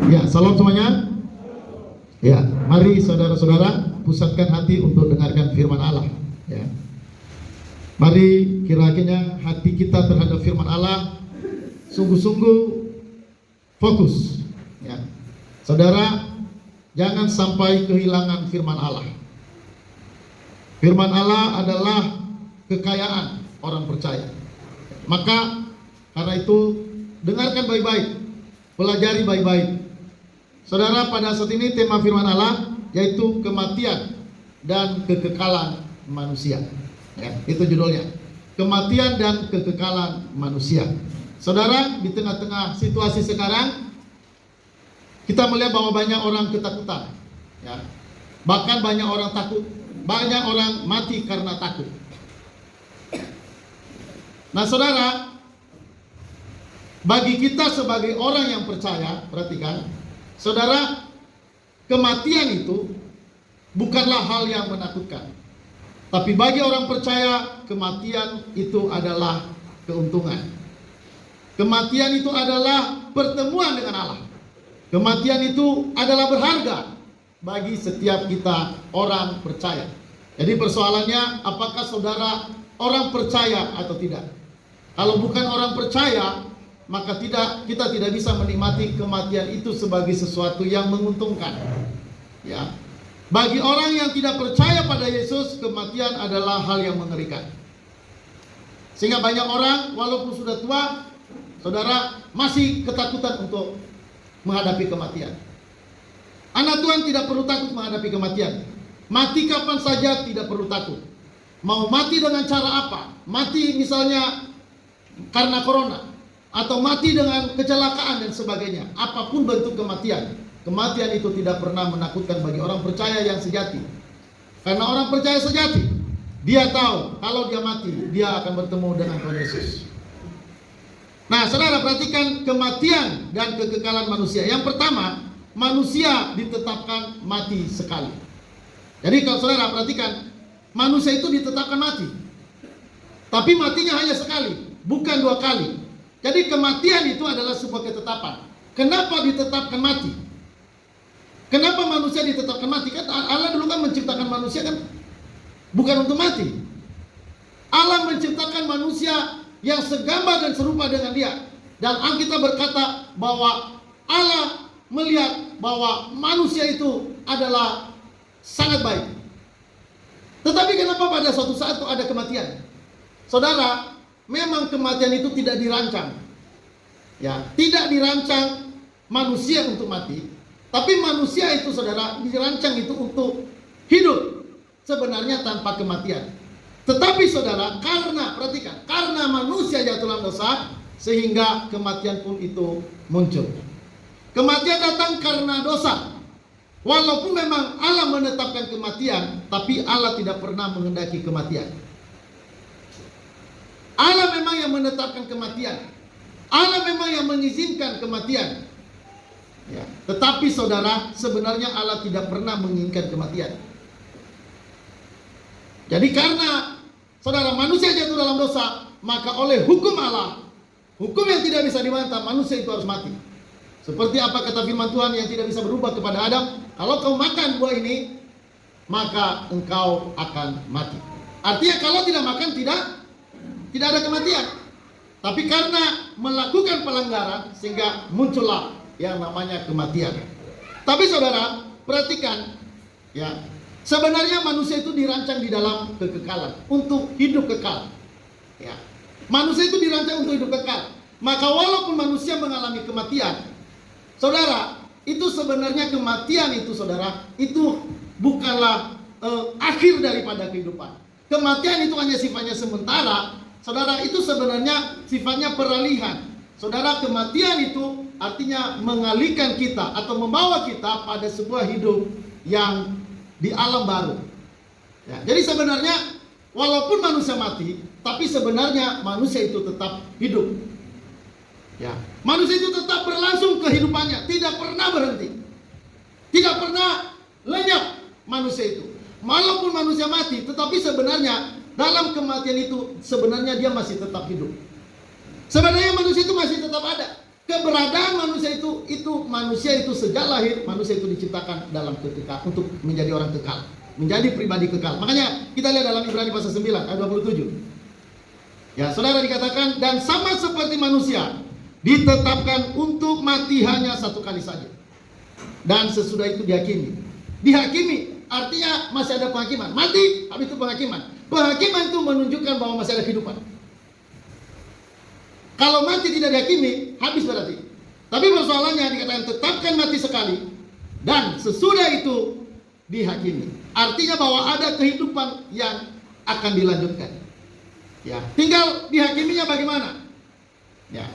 Ya, salam semuanya. Ya, mari saudara-saudara pusatkan hati untuk dengarkan firman Allah. Ya, mari kiranya hati kita terhadap firman Allah sungguh-sungguh fokus. Ya, saudara, jangan sampai kehilangan firman Allah. Firman Allah adalah kekayaan orang percaya. Maka karena itu dengarkan baik-baik, pelajari baik-baik. Saudara, pada saat ini tema firman Allah yaitu kematian dan kekekalan manusia. Ya, itu judulnya. Kematian dan kekekalan manusia. Saudara, di tengah-tengah situasi sekarang kita melihat bahwa banyak orang ketakutan. Ya. Bahkan banyak orang takut, banyak orang mati karena takut. Nah, saudara, bagi kita sebagai orang yang percaya, perhatikan, saudara, kematian itu bukanlah hal yang menakutkan. Tapi bagi orang percaya, kematian itu adalah keuntungan. Kematian itu adalah pertemuan dengan Allah. Kematian itu adalah berharga bagi setiap kita orang percaya. Jadi persoalannya, apakah saudara orang percaya atau tidak? Kalau bukan orang percaya, maka kita tidak bisa menikmati kematian itu sebagai sesuatu yang menguntungkan. Ya. Bagi orang yang tidak percaya pada Yesus, kematian adalah hal yang mengerikan. Sehingga banyak orang walaupun sudah tua, saudara, masih ketakutan untuk menghadapi kematian. Anak Tuhan tidak perlu takut menghadapi kematian. Mati kapan saja tidak perlu takut. Mau mati dengan cara apa? Mati misalnya karena corona, atau mati dengan kecelakaan dan sebagainya. Apapun bentuk kematian, kematian itu tidak pernah menakutkan bagi orang percaya yang sejati. Karena orang percaya sejati, dia tahu kalau dia mati, dia akan bertemu dengan Tuhan Yesus. Nah, saudara, perhatikan kematian dan kekekalan manusia. Yang pertama, manusia ditetapkan mati sekali. Jadi kalau saudara perhatikan, manusia itu ditetapkan mati. Tapi matinya hanya sekali, bukan dua kali. Jadi kematian itu adalah sebuah ketetapan. Kenapa ditetapkan mati? Kenapa manusia ditetapkan mati? Kan Allah dulu kan menciptakan manusia kan bukan untuk mati. Allah menciptakan manusia yang segambar dan serupa dengan dia. Dan Alkitab berkata bahwa Allah melihat bahwa manusia itu adalah sangat baik. Tetapi kenapa pada suatu saat itu ada kematian? Saudara, memang kematian itu tidak dirancang. Ya, tidak dirancang manusia untuk mati, tapi manusia itu, saudara, dirancang itu untuk hidup sebenarnya tanpa kematian. Tetapi saudara, perhatikan, karena manusia jatuh dalam dosa, sehingga kematian pun itu muncul. Kematian datang karena dosa. Walaupun memang Allah menetapkan kematian, tapi Allah tidak pernah menghendaki kematian. Allah memang yang menetapkan kematian. Allah memang yang mengizinkan kematian. Ya. Tetapi saudara, sebenarnya Allah tidak pernah menginginkan kematian. Jadi karena saudara manusia jatuh dalam dosa, maka oleh hukum Allah, hukum yang tidak bisa dibantah, manusia itu harus mati. Seperti apa kata firman Tuhan yang tidak bisa berubah kepada Adam, kalau kau makan buah ini, maka engkau akan mati. Artinya kalau tidak makan tidak ada kematian. Tapi karena melakukan pelanggaran sehingga muncullah yang namanya kematian. Tapi saudara, perhatikan ya, sebenarnya manusia itu dirancang di dalam kekekalan, untuk hidup kekal. Ya. Manusia itu dirancang untuk hidup kekal. Maka walaupun manusia mengalami kematian, saudara, itu sebenarnya kematian itu, saudara, itu bukanlah akhir daripada kehidupan. Kematian itu hanya sifatnya sementara. Saudara, itu sebenarnya sifatnya peralihan. Saudara, kematian itu artinya mengalihkan kita atau membawa kita pada sebuah hidup yang di alam baru. Ya, jadi sebenarnya walaupun manusia mati, tapi sebenarnya manusia itu tetap hidup. Ya, manusia itu tetap berlangsung kehidupannya, tidak pernah berhenti, tidak pernah lenyap manusia itu. Walaupun manusia mati, tetapi sebenarnya dalam kematian itu sebenarnya dia masih tetap hidup. Sebenarnya manusia itu masih tetap ada. Keberadaan manusia itu sejak lahir, manusia itu diciptakan dalam kekal untuk menjadi orang kekal, menjadi pribadi kekal. Makanya kita lihat dalam Ibrani pasal 9 ayat 27. Ya, saudara, dikatakan, dan sama seperti manusia ditetapkan untuk mati hanya satu kali saja, dan sesudah itu dihakimi. Dihakimi artinya masih ada penghakiman. Mati, habis itu penghakiman. Penghakiman itu menunjukkan bahwa masih ada kehidupan. Kalau mati tidak dihakimi, habis berarti. Tapi persoalannya dikatakan tetapkan mati sekali, dan sesudah itu dihakimi. Artinya bahwa ada kehidupan yang akan dilanjutkan. Ya, tinggal dihakiminya bagaimana? Ya.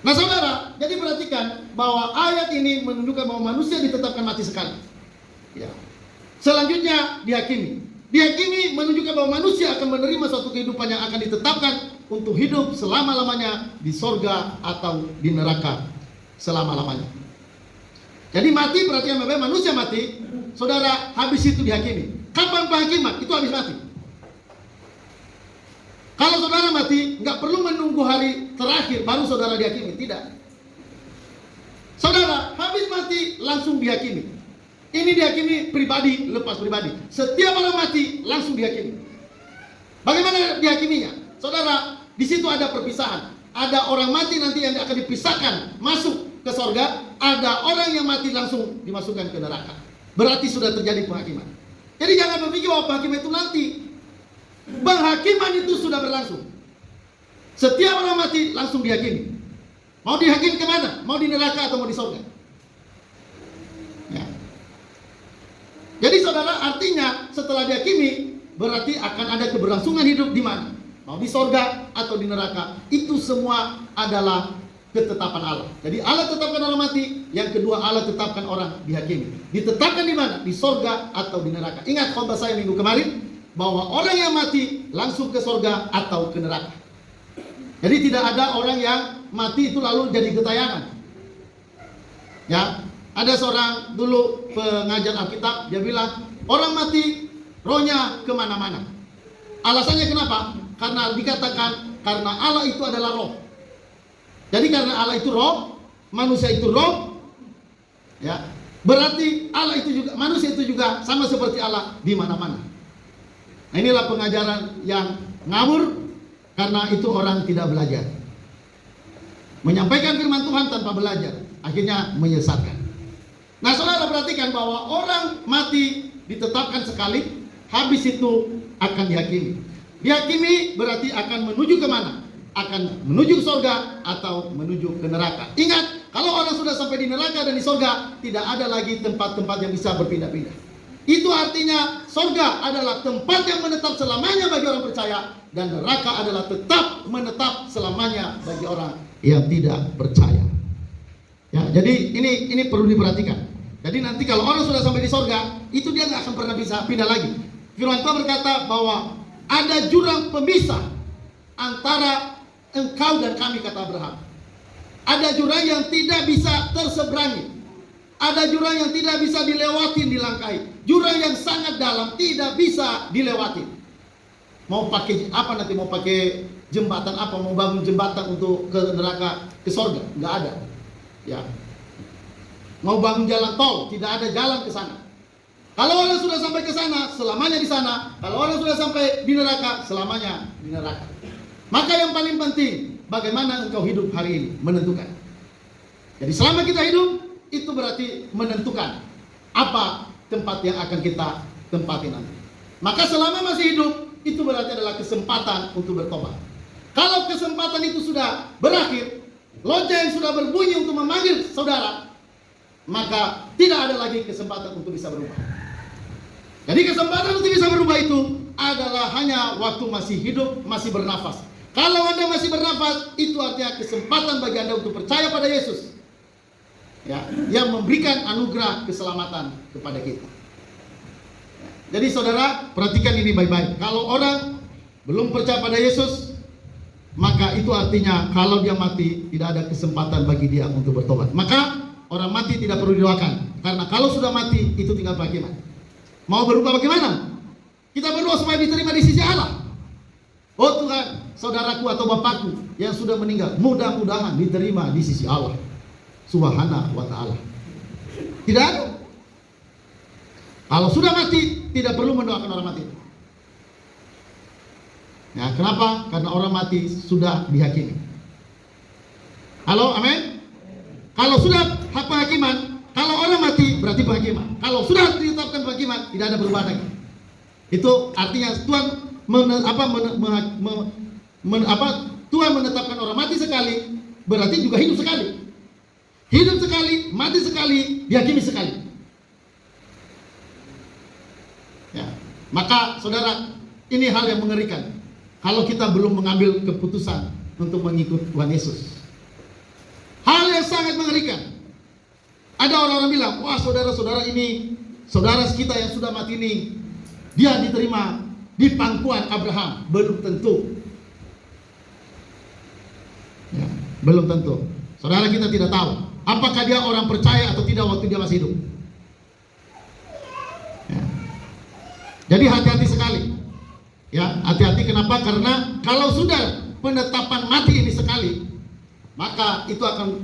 Nah, saudara, jadi perhatikan bahwa ayat ini menunjukkan bahwa manusia ditetapkan mati sekali. Ya. Selanjutnya dihakimi. Dihakimi menunjukkan bahwa manusia akan menerima suatu kehidupan yang akan ditetapkan untuk hidup selama-lamanya di sorga atau di neraka selama-lamanya. Jadi mati berarti yang manusia mati, saudara, habis itu dihakimi. Kapan penghakiman? Itu habis mati. Kalau saudara mati, nggak perlu menunggu hari terakhir baru saudara dihakimi, tidak. Saudara habis mati langsung dihakimi. Ini dihakimi pribadi lepas pribadi. Setiap orang mati langsung dihakimi. Bagaimana dihakiminya? Saudara, di situ ada perpisahan. Ada orang mati nanti yang akan dipisahkan masuk ke sorga. Ada orang yang mati langsung dimasukkan ke neraka. Berarti sudah terjadi penghakiman. Jadi jangan berpikir bahwa penghakiman itu nanti. Penghakiman itu sudah berlangsung. Setiap orang mati langsung dihakimi. Mau dihakimi kemana? Mau di neraka atau mau di sorga? Ya. Jadi saudara, artinya setelah dihakimi berarti akan ada keberlangsungan hidup di mana? Mau di sorga atau di neraka. Itu semua adalah ketetapan Allah. Jadi Allah tetapkan orang mati, yang kedua Allah tetapkan orang dihakimi. Ditetapkan di mana? Di sorga atau di neraka. Ingat khotbah saya minggu kemarin bahwa orang yang mati langsung ke sorga atau ke neraka. Jadi tidak ada orang yang mati itu lalu jadi gentayangan. Ya, ada seorang dulu pengajar Alkitab, dia bilang orang mati rohnya kemana-mana. Alasannya kenapa? Karena dikatakan karena Allah itu adalah roh. Jadi karena Allah itu roh, manusia itu roh, ya berarti Allah itu juga, manusia itu juga sama seperti Allah di mana-mana. Nah, inilah pengajaran yang ngawur karena itu orang tidak belajar. Menyampaikan firman Tuhan tanpa belajar, akhirnya menyesatkan. Nah, saudara perhatikan bahwa orang mati ditetapkan sekali, habis itu akan dihakimi. Dihakimi berarti akan menuju kemana? Akan menuju ke sorga atau menuju ke neraka. Ingat, kalau orang sudah sampai di neraka dan di sorga, tidak ada lagi tempat-tempat yang bisa berpindah-pindah. Itu artinya sorga adalah tempat yang menetap selamanya bagi orang percaya, dan neraka adalah tetap menetap selamanya bagi orang yang tidak percaya. Ya, jadi ini perlu diperhatikan. Jadi nanti kalau orang sudah sampai di sorga, itu dia nggak akan pernah bisa pindah lagi. Firman Tuhan berkata bahwa ada jurang pemisah antara engkau dan kami, kata Abraham. Ada jurang yang tidak bisa terseberangi. Ada jurang yang tidak bisa dilewati, dilangkahi. Jurang yang sangat dalam, tidak bisa dilewati. Mau pakai apa nanti? Mau pakai jembatan apa? Mau bangun jembatan untuk ke neraka, ke sorga? Nggak ada. Ya. Mau bangun jalan tol, tidak ada jalan ke sana. Kalau orang sudah sampai ke sana, selamanya di sana. Kalau orang sudah sampai di neraka, selamanya di neraka. Maka yang paling penting, bagaimana engkau hidup hari ini, menentukan. Jadi selama kita hidup, itu berarti menentukan apa tempat yang akan kita tempati nanti. Maka selama masih hidup, itu berarti adalah kesempatan untuk bertobat. Kalau kesempatan itu sudah berakhir, lonceng sudah berbunyi untuk memanggil saudara, maka tidak ada lagi kesempatan untuk bisa berubah. Jadi kesempatan untuk bisa berubah itu adalah hanya waktu masih hidup, masih bernafas. Kalau Anda masih bernafas, itu artinya kesempatan bagi Anda untuk percaya pada Yesus, ya, yang memberikan anugerah keselamatan kepada kita. Jadi saudara, perhatikan ini baik-baik. Kalau orang belum percaya pada Yesus, maka itu artinya kalau dia mati, tidak ada kesempatan bagi dia untuk bertobat. Maka orang mati tidak perlu didoakan, karena kalau sudah mati itu tinggal penghakiman. Mau berubah bagaimana? Kita berdoa supaya diterima di sisi Allah. Oh Tuhan, saudaraku atau bapakku yang sudah meninggal, mudah-mudahan diterima di sisi Allah. Subhanahu wa ta'ala. Tidak ada. Kalau sudah mati, tidak perlu mendoakan orang mati. Ya, kenapa? Karena orang mati sudah dihakimi. Halo, amin? Kalau sudah hak penghakiman, kalau orang mati berarti penghakiman. Kalau sudah ditetapkan penghakiman, tidak ada perubahan lagi. Itu artinya Tuhan Tuhan menetapkan orang mati sekali, berarti juga hidup sekali. Hidup sekali, mati sekali, dihakimi sekali. Ya, maka saudara, ini hal yang mengerikan. Kalau kita belum mengambil keputusan untuk mengikut Tuhan Yesus, hal yang sangat mengerikan. Ada orang-orang bilang, wah saudara-saudara ini, saudara kita yang sudah mati ini, dia diterima di pangkuan Abraham. Belum tentu. Ya, belum tentu. Saudara, kita tidak tahu apakah dia orang percaya atau tidak waktu dia masih hidup. Ya. Jadi hati-hati sekali. Ya, hati-hati. Kenapa? Karena kalau sudah penetapan mati ini sekali, maka itu akan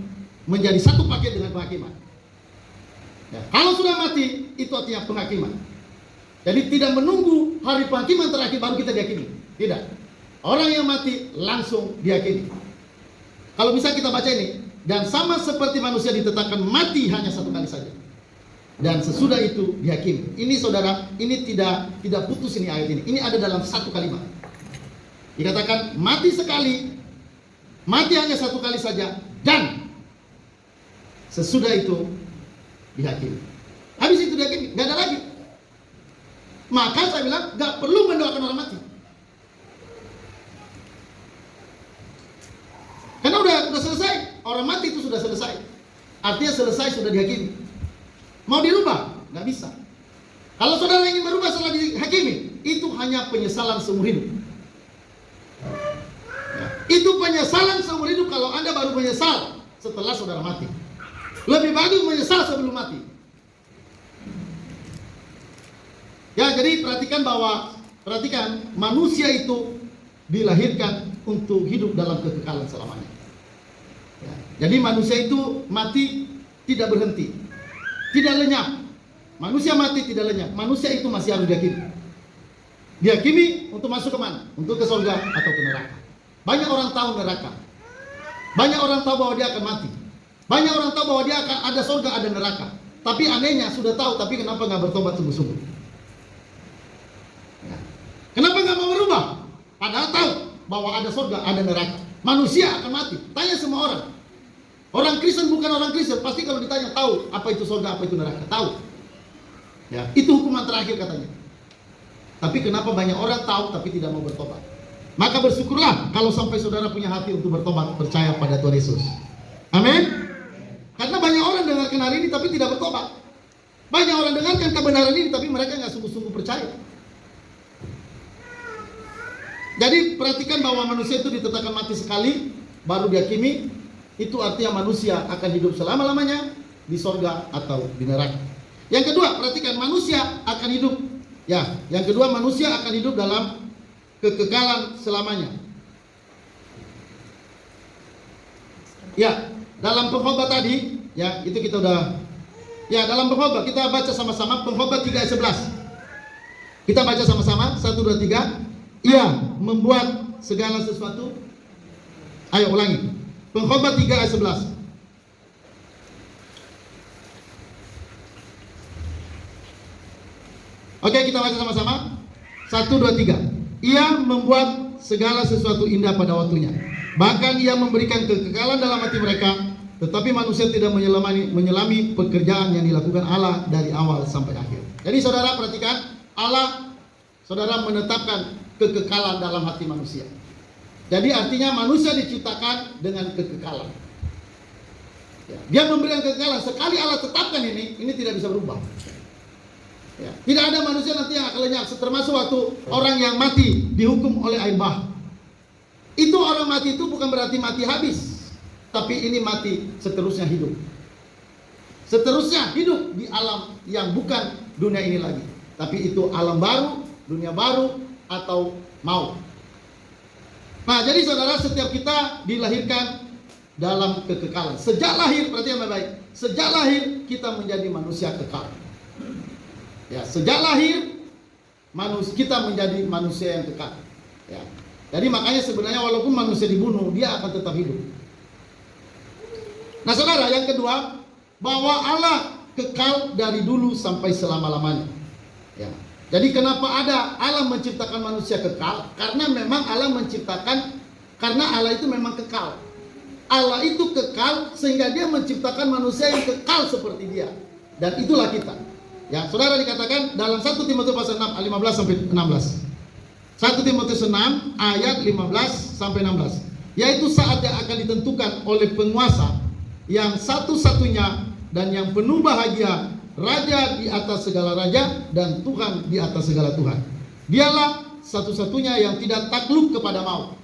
menjadi satu paket dengan penghakiman. Ya, kalau sudah mati, itu artinya penghakiman. Jadi tidak menunggu hari penghakiman terakhir baru kita dihakimi. Tidak. Orang yang mati langsung dihakimi. Kalau bisa kita baca ini, dan sama seperti manusia ditetapkan mati hanya satu kali saja, dan sesudah itu dihakimi. Ini saudara, ini tidak putus ini ayat ini. Ini ada dalam satu kalimat. Dikatakan mati sekali, mati hanya satu kali saja, dan sesudah itu dihakimi. Habis itu dihakimi, nggak ada lagi. Maka saya bilang nggak perlu mendoakan orang mati, karena udah selesai. Orang mati itu sudah selesai, artinya selesai, sudah dihakimi. Mau dirubah nggak bisa. Kalau saudara ingin merubah setelah dihakimi, itu hanya penyesalan seumur hidup. Ya, itu penyesalan seumur hidup kalau Anda baru menyesal setelah saudara mati. Lebih bagus menyesal sebelum mati. Ya, jadi perhatikan manusia itu dilahirkan untuk hidup dalam kekekalan selamanya. Ya, jadi manusia itu mati tidak berhenti, tidak lenyap. Manusia mati tidak lenyap. Manusia itu masih harus dihakimi. Dihakimi untuk masuk ke mana? Untuk ke surga atau ke neraka. Banyak orang tahu neraka. Banyak orang tahu bahwa dia akan mati. Banyak orang tahu bahwa dia akan ada surga, ada neraka. Tapi anehnya sudah tahu, tapi kenapa nggak bertobat sungguh-sungguh? Ya. Kenapa nggak mau berubah? Padahal tahu bahwa ada surga, ada neraka. Manusia akan mati. Tanya semua orang. Orang Kristen bukan orang Kristen, pasti kalau ditanya tahu apa itu surga, apa itu neraka. Tahu. Ya, itu hukuman terakhir katanya. Tapi kenapa banyak orang tahu tapi tidak mau bertobat? Maka bersyukurlah kalau sampai saudara punya hati untuk bertobat, percaya pada Tuhan Yesus. Amin. Karena banyak orang dengarkan hari ini tapi tidak bertobat. Banyak orang dengarkan kebenaran ini tapi mereka nggak sungguh-sungguh percaya. Jadi perhatikan bahwa manusia itu ditetapkan mati sekali, baru dihakimi. Itu artinya manusia akan hidup selama-lamanya di sorga atau di neraka. Yang kedua, perhatikan manusia akan hidup. Ya, yang kedua manusia akan hidup dalam kekekalan selamanya. Ya, dalam pengkhotbah tadi, ya itu kita udah. Ya, dalam pengkhotbah kita baca sama-sama pengkhotbah 3 ayat 11. Kita baca sama-sama 1 2 3. Ia membuat segala sesuatu. Ayo ulangi. Pengkhotbah 3 ayat 11. Oke, kita baca sama-sama. 1 2 3. Ia membuat segala sesuatu indah pada waktunya. Bahkan ia memberikan kekekalan dalam hati mereka. Tetapi manusia tidak menyelami pekerjaan yang dilakukan Allah dari awal sampai akhir. Jadi saudara perhatikan, Allah, saudara menetapkan kekekalan dalam hati manusia. Jadi artinya manusia diciptakan dengan kekekalan. Ya, dia memberikan kekekalan. Sekali Allah tetapkan ini tidak bisa berubah. Ya, tidak ada manusia nanti yang akan lenyap. Termasuk waktu orang yang mati dihukum oleh air bah. Itu orang mati itu bukan berarti mati habis, tapi ini mati seterusnya hidup. Seterusnya hidup di alam yang bukan dunia ini lagi, tapi itu alam baru, dunia baru atau maut. Nah, jadi saudara, setiap kita dilahirkan dalam kekekalan. Sejak lahir, perhatikan baik-baik. Sejak lahir kita menjadi manusia kekal. Ya, sejak lahir kita menjadi manusia yang kekal. Ya. Jadi makanya sebenarnya walaupun manusia dibunuh, dia akan tetap hidup. Nah, saudara, yang kedua, bahwa Allah kekal dari dulu sampai selama-lamanya. Ya. Jadi kenapa Allah menciptakan manusia kekal? Karena memang Allah menciptakan, karena Allah itu memang kekal. Allah itu kekal sehingga dia menciptakan manusia yang kekal seperti dia. Dan itulah kita. Ya, saudara, dikatakan dalam 1 Timotius pasal 6 ayat 15 sampai 16. 1 Timotius 6 ayat 15 sampai 16. Yaitu saat yang akan ditentukan oleh penguasa yang satu-satunya dan yang penuh bahagia, Raja di atas segala raja dan Tuhan di atas segala Tuhan. Dialah satu-satunya yang tidak takluk kepada maut.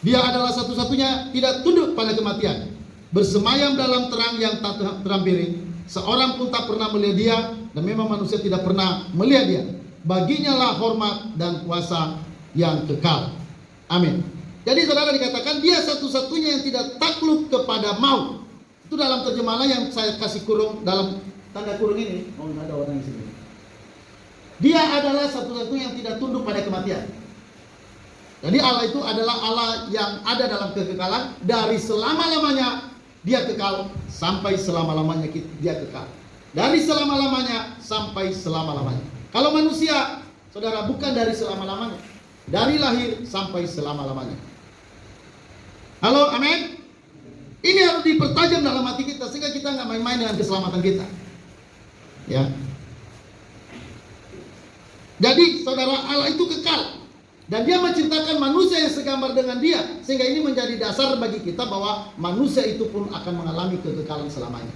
Dia adalah satu-satunya tidak tunduk pada kematian. Bersemayam dalam terang yang tak terampiri. Seorang pun tak pernah melihat dia, dan memang manusia tidak pernah melihat dia. Baginya lah hormat dan kuasa yang kekal. Amin. Jadi saudara, dikatakan dia satu-satunya yang tidak takluk kepada maut. Itu dalam terjemahan yang saya kasih kurung dalam tanda kurung ini. Oh, ada orang di sini. Dia adalah satu-satunya yang tidak tunduk pada kematian. Jadi Allah itu adalah Allah yang ada dalam kekekalan. Dari selama-lamanya dia kekal sampai selama-lamanya dia kekal. Dari selama-lamanya sampai selama-lamanya. Kalau manusia, saudara, bukan dari selama-lamanya. Dari lahir sampai selama-lamanya. Halo, amin. Ini harus dipertajam dalam hati kita sehingga kita nggak main-main dengan keselamatan kita. Ya. Jadi saudara, Allah itu kekal dan dia menciptakan manusia yang segambar dengan dia, sehingga ini menjadi dasar bagi kita bahwa manusia itu pun akan mengalami kekekalan selamanya.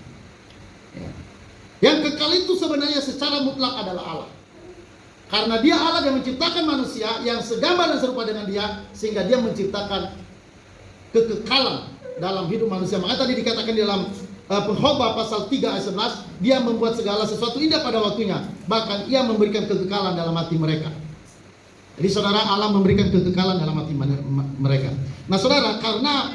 Ya. Yang kekal itu sebenarnya secara mutlak adalah Allah. Karena dia Allah yang menciptakan manusia yang segambar dan serupa dengan dia, sehingga dia menciptakan kekekalan dalam hidup manusia. Maka tadi dikatakan di dalam Pengkhotbah pasal 3 ayat 11, dia membuat segala sesuatu indah pada waktunya, bahkan ia memberikan kekekalan dalam hati mereka. Jadi saudara, Allah memberikan kekekalan dalam hati mereka. Nah saudara, karena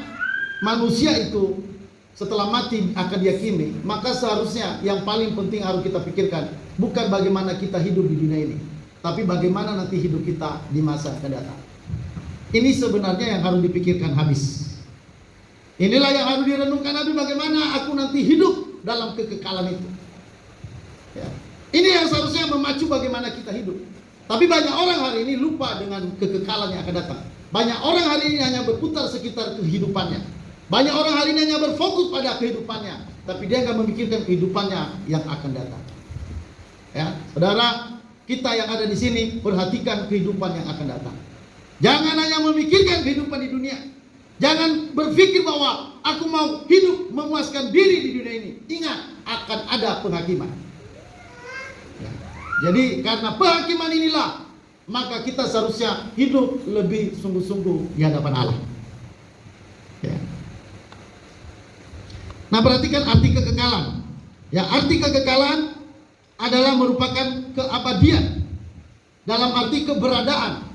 manusia itu setelah mati akan diyakini, maka seharusnya yang paling penting harus kita pikirkan bukan bagaimana kita hidup di dunia ini, tapi bagaimana nanti hidup kita di masa akan datang. Ini sebenarnya yang harus dipikirkan habis. Inilah yang harus direnungkan habis, bagaimana aku nanti hidup dalam kekekalan itu. Ya. Ini yang seharusnya memacu bagaimana kita hidup. Tapi banyak orang hari ini lupa dengan kekekalan yang akan datang. Banyak orang hari ini hanya berputar sekitar kehidupannya. Banyak orang hari ini hanya berfokus pada kehidupannya, tapi dia nggak memikirkan kehidupannya yang akan datang. Ya, saudara, kita yang ada di sini perhatikan kehidupan yang akan datang. Jangan hanya memikirkan kehidupan di dunia. Jangan berpikir bahwa aku mau hidup memuaskan diri di dunia ini. Ingat, akan ada penghakiman. Ya. Jadi karena penghakiman inilah, maka kita seharusnya hidup lebih sungguh-sungguh di hadapan Allah. Ya. Nah, perhatikan arti kekekalan. Ya, arti kekekalan adalah merupakan keabadian dalam arti keberadaan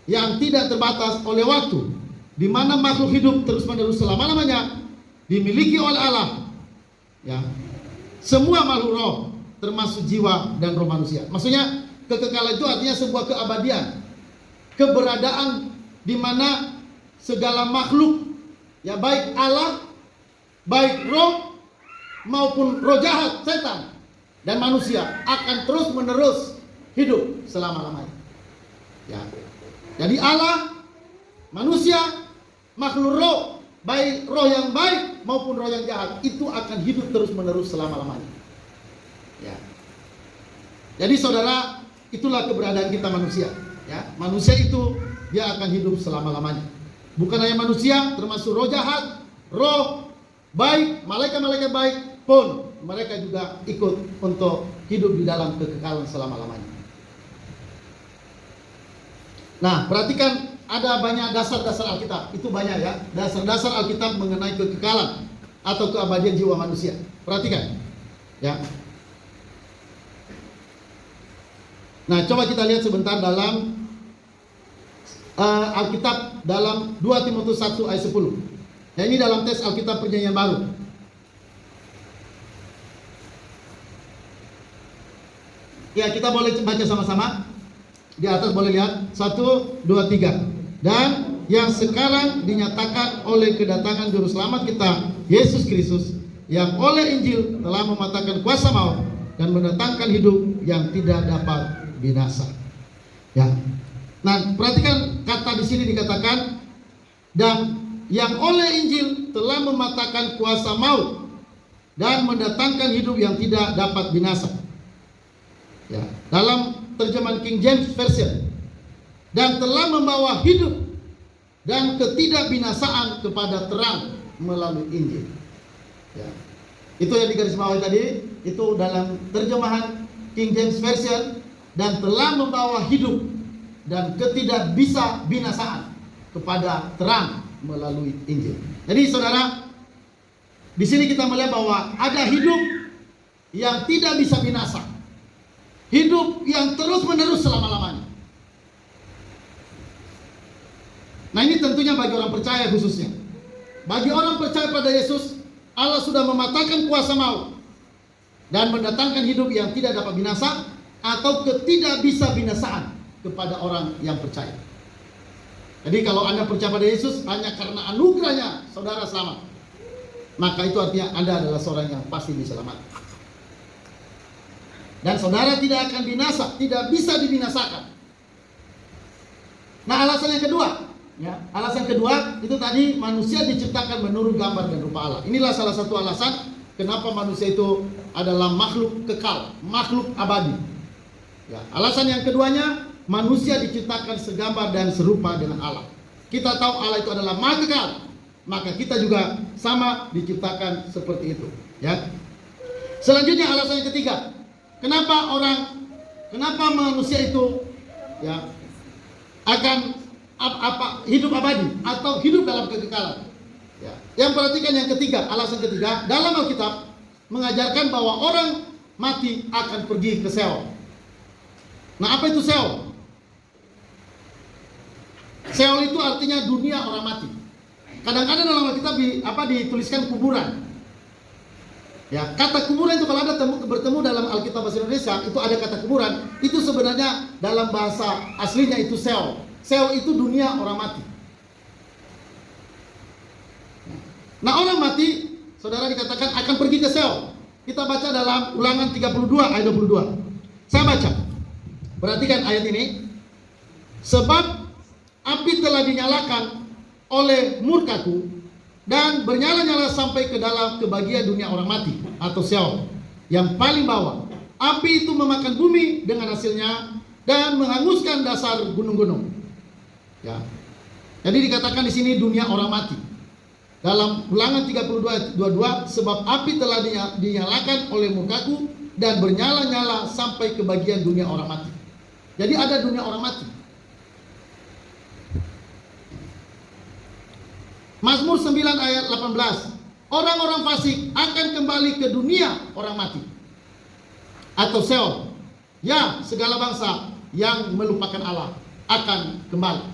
yang tidak terbatas oleh waktu, di mana makhluk hidup terus-menerus selama-lamanya dimiliki oleh Allah. Ya. Semua makhluk roh, termasuk jiwa dan roh manusia. Maksudnya kekekalan itu artinya sebuah keabadian, keberadaan di mana segala makhluk, ya baik Allah, baik roh maupun roh jahat, setan dan manusia akan terus-menerus hidup selama-lamanya. Ya. Jadi Allah, manusia, makhluk roh, baik roh yang baik maupun roh yang jahat, itu akan hidup terus-menerus selama-lamanya. Ya. Jadi saudara, itulah keberadaan kita manusia. Ya. Manusia itu dia akan hidup selama-lamanya. Bukan hanya manusia, termasuk roh jahat, roh baik, malaikat-malaikat baik pun mereka juga ikut untuk hidup di dalam kekekalan selama-lamanya. Nah, perhatikan ada banyak dasar-dasar Alkitab. Itu banyak ya, dasar-dasar Alkitab mengenai kekekalan atau keabadian jiwa manusia. Perhatikan. Ya. Nah, coba kita lihat sebentar dalam Alkitab dalam 2 Timotius 1 ayat 10. Ya, ini dalam teks Alkitab Perjanjian Baru. Ya, kita boleh baca sama-sama. Di atas boleh lihat 1, 2, 3. Dan yang sekarang dinyatakan oleh kedatangan juru selamat kita Yesus Kristus, yang oleh Injil telah mematahkan kuasa maut dan mendatangkan hidup yang tidak dapat binasa. Ya. Nah, perhatikan kata di sini dikatakan, dan yang oleh Injil telah mematahkan kuasa maut dan mendatangkan hidup yang tidak dapat binasa. Ya, dalam terjemahan King James Version, dan telah membawa hidup dan ketidakbinasaan kepada terang melalui Injil. Ya. Itu yang digarisbawahi tadi, itu dalam terjemahan King James Version, dan telah membawa hidup dan ketidakbinasaan kepada terang melalui Injil. Jadi saudara, di sini kita melihat bahwa ada hidup yang tidak bisa binasa, hidup yang terus-menerus selama-lamanya. Nah, ini tentunya bagi orang percaya khususnya. Bagi orang percaya pada Yesus, Allah sudah mematahkan kuasa maut dan mendatangkan hidup yang tidak dapat binasa atau ketidakbinasaan kepada orang yang percaya. Jadi kalau Anda percaya pada Yesus hanya karena anugerahnya saudara selamat, maka itu artinya Anda adalah seorang yang pasti diselamatkan. Dan saudara tidak akan binasa, tidak bisa dibinasakan. Nah, alasan yang kedua, ya, alasan kedua itu tadi manusia diciptakan menurut gambar dan rupa Allah. Inilah salah satu alasan kenapa manusia itu adalah makhluk kekal, makhluk abadi. Ya, alasan yang keduanya, manusia diciptakan segambar dan serupa dengan Allah. Kita tahu Allah itu adalah maha kekal, maka kita juga sama diciptakan seperti itu. Ya. Selanjutnya alasan yang ketiga, kenapa manusia itu ya akan hidup abadi atau hidup dalam kekekalan. Ya. Yang perhatikan yang ketiga, alasan ketiga, dalam Alkitab mengajarkan bahwa orang mati akan pergi ke Seol. Nah, apa itu Seol? Seol itu artinya dunia orang mati. Kadang-kadang dalam Alkitab dituliskan kuburan. Ya, kata kuburan itu kalau ada bertemu dalam Alkitab bahasa Indonesia, itu ada kata kuburan, itu sebenarnya dalam bahasa aslinya itu Seol. Seol itu dunia orang mati. Nah, orang mati, saudara, dikatakan akan pergi ke Seol. Kita baca dalam Ulangan 32 ayat 22. Saya baca. Perhatikan ayat ini. Sebab api telah dinyalakan oleh murkaku dan bernyala-nyala sampai ke dalam kebagian dunia orang mati atau Seol yang paling bawah. Api itu memakan bumi dengan hasilnya dan menghanguskan dasar gunung-gunung. Ya. Jadi dikatakan di sini dunia orang mati. Dalam Ulangan 32 ayat 22, sebab api telah dinyalakan oleh murkaku dan bernyala-nyala sampai ke bagian dunia orang mati. Jadi ada dunia orang mati. Mazmur 9 ayat 18. Orang-orang fasik akan kembali ke dunia orang mati atau Seol. Ya, segala bangsa yang melupakan Allah akan kembali.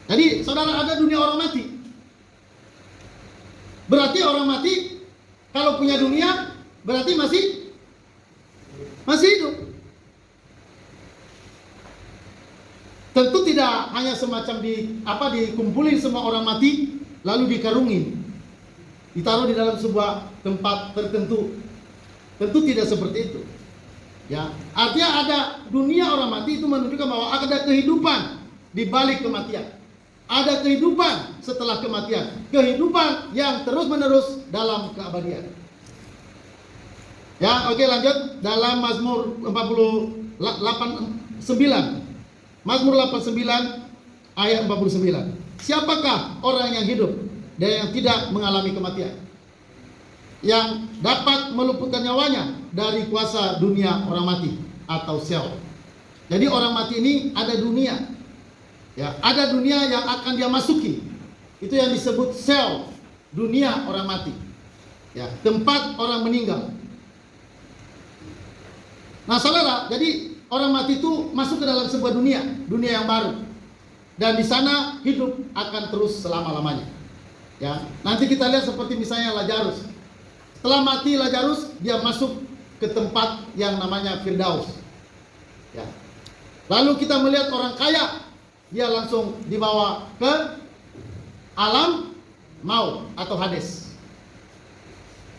Jadi saudara, ada dunia orang mati. Berarti orang mati kalau punya dunia berarti masih hidup. Tentu tidak hanya semacam dikumpulin semua orang mati lalu dikarungin, ditaruh di dalam sebuah tempat tertentu. Tentu tidak seperti itu. Ya, artinya ada dunia orang mati itu menunjukkan bahwa ada kehidupan di balik kematian. Ada kehidupan setelah kematian, kehidupan yang terus-menerus dalam keabadian. Ya, oke, lanjut dalam Mazmur 49. Mazmur 89 ayat 49. Siapakah orang yang hidup dan yang tidak mengalami kematian, yang dapat meluputkan nyawanya dari kuasa dunia orang mati atau Seol? Jadi orang mati ini ada dunia. Ya, ada dunia yang akan dia masuki. Itu yang disebut Seol, dunia orang mati. Ya, tempat orang meninggal. Nah, saudara, jadi orang mati itu masuk ke dalam sebuah dunia yang baru. dan di sana hidup akan terus selama-lamanya. Ya, nanti kita lihat seperti misalnya Lazarus. Setelah mati Lazarus, dia masuk ke tempat yang namanya Firdaus. Ya. Lalu kita melihat orang kaya, dia langsung dibawa ke alam maut atau Hades.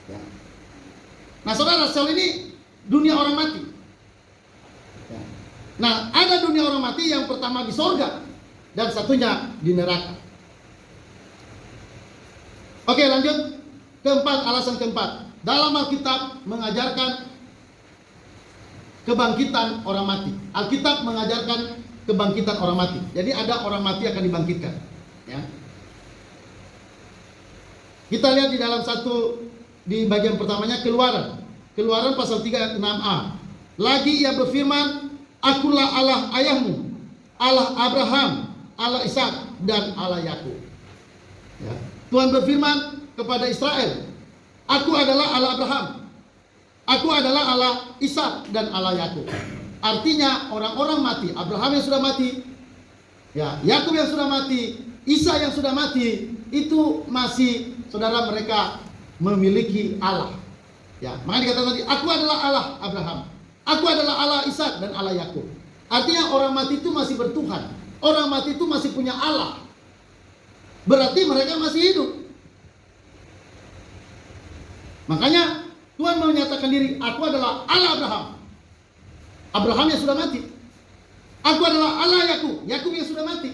Ya. Nah, saudara, sel ini dunia orang mati. Ya. Nah, ada dunia orang mati yang pertama di sorga dan satunya di neraka. Oke, lanjut. Keempat, alasan keempat. Dalam Alkitab mengajarkan kebangkitan orang mati. Alkitab mengajarkan kebangkitan orang mati. Jadi ada orang mati akan dibangkitkan. Ya. Kita lihat di dalam di bagian pertamanya Keluaran. Keluaran pasal 3 ayat 6a. Lagi ia berfirman, Akulah Allah ayahmu, Allah Abraham, Allah Ishak, dan Allah Yakub. Ya. Tuhan berfirman kepada Israel, Aku adalah Allah Abraham, Aku adalah Allah Ishak dan Allah Yakub. Artinya orang-orang mati, Abraham yang sudah mati, ya, Yakub yang sudah mati, Ishak yang sudah mati, itu masih saudara mereka memiliki Allah. Ya, makanya dikatakan tadi, Aku adalah Allah Abraham, Aku adalah Allah Ishak dan Allah Yakub. Artinya orang mati itu masih bertuhan, orang mati itu masih punya Allah. Berarti mereka masih hidup. Makanya Tuhan menyatakan diri, Aku adalah Allah Abraham, Abraham yang sudah mati. Aku adalah Allah Yakub, Yakub yang sudah mati.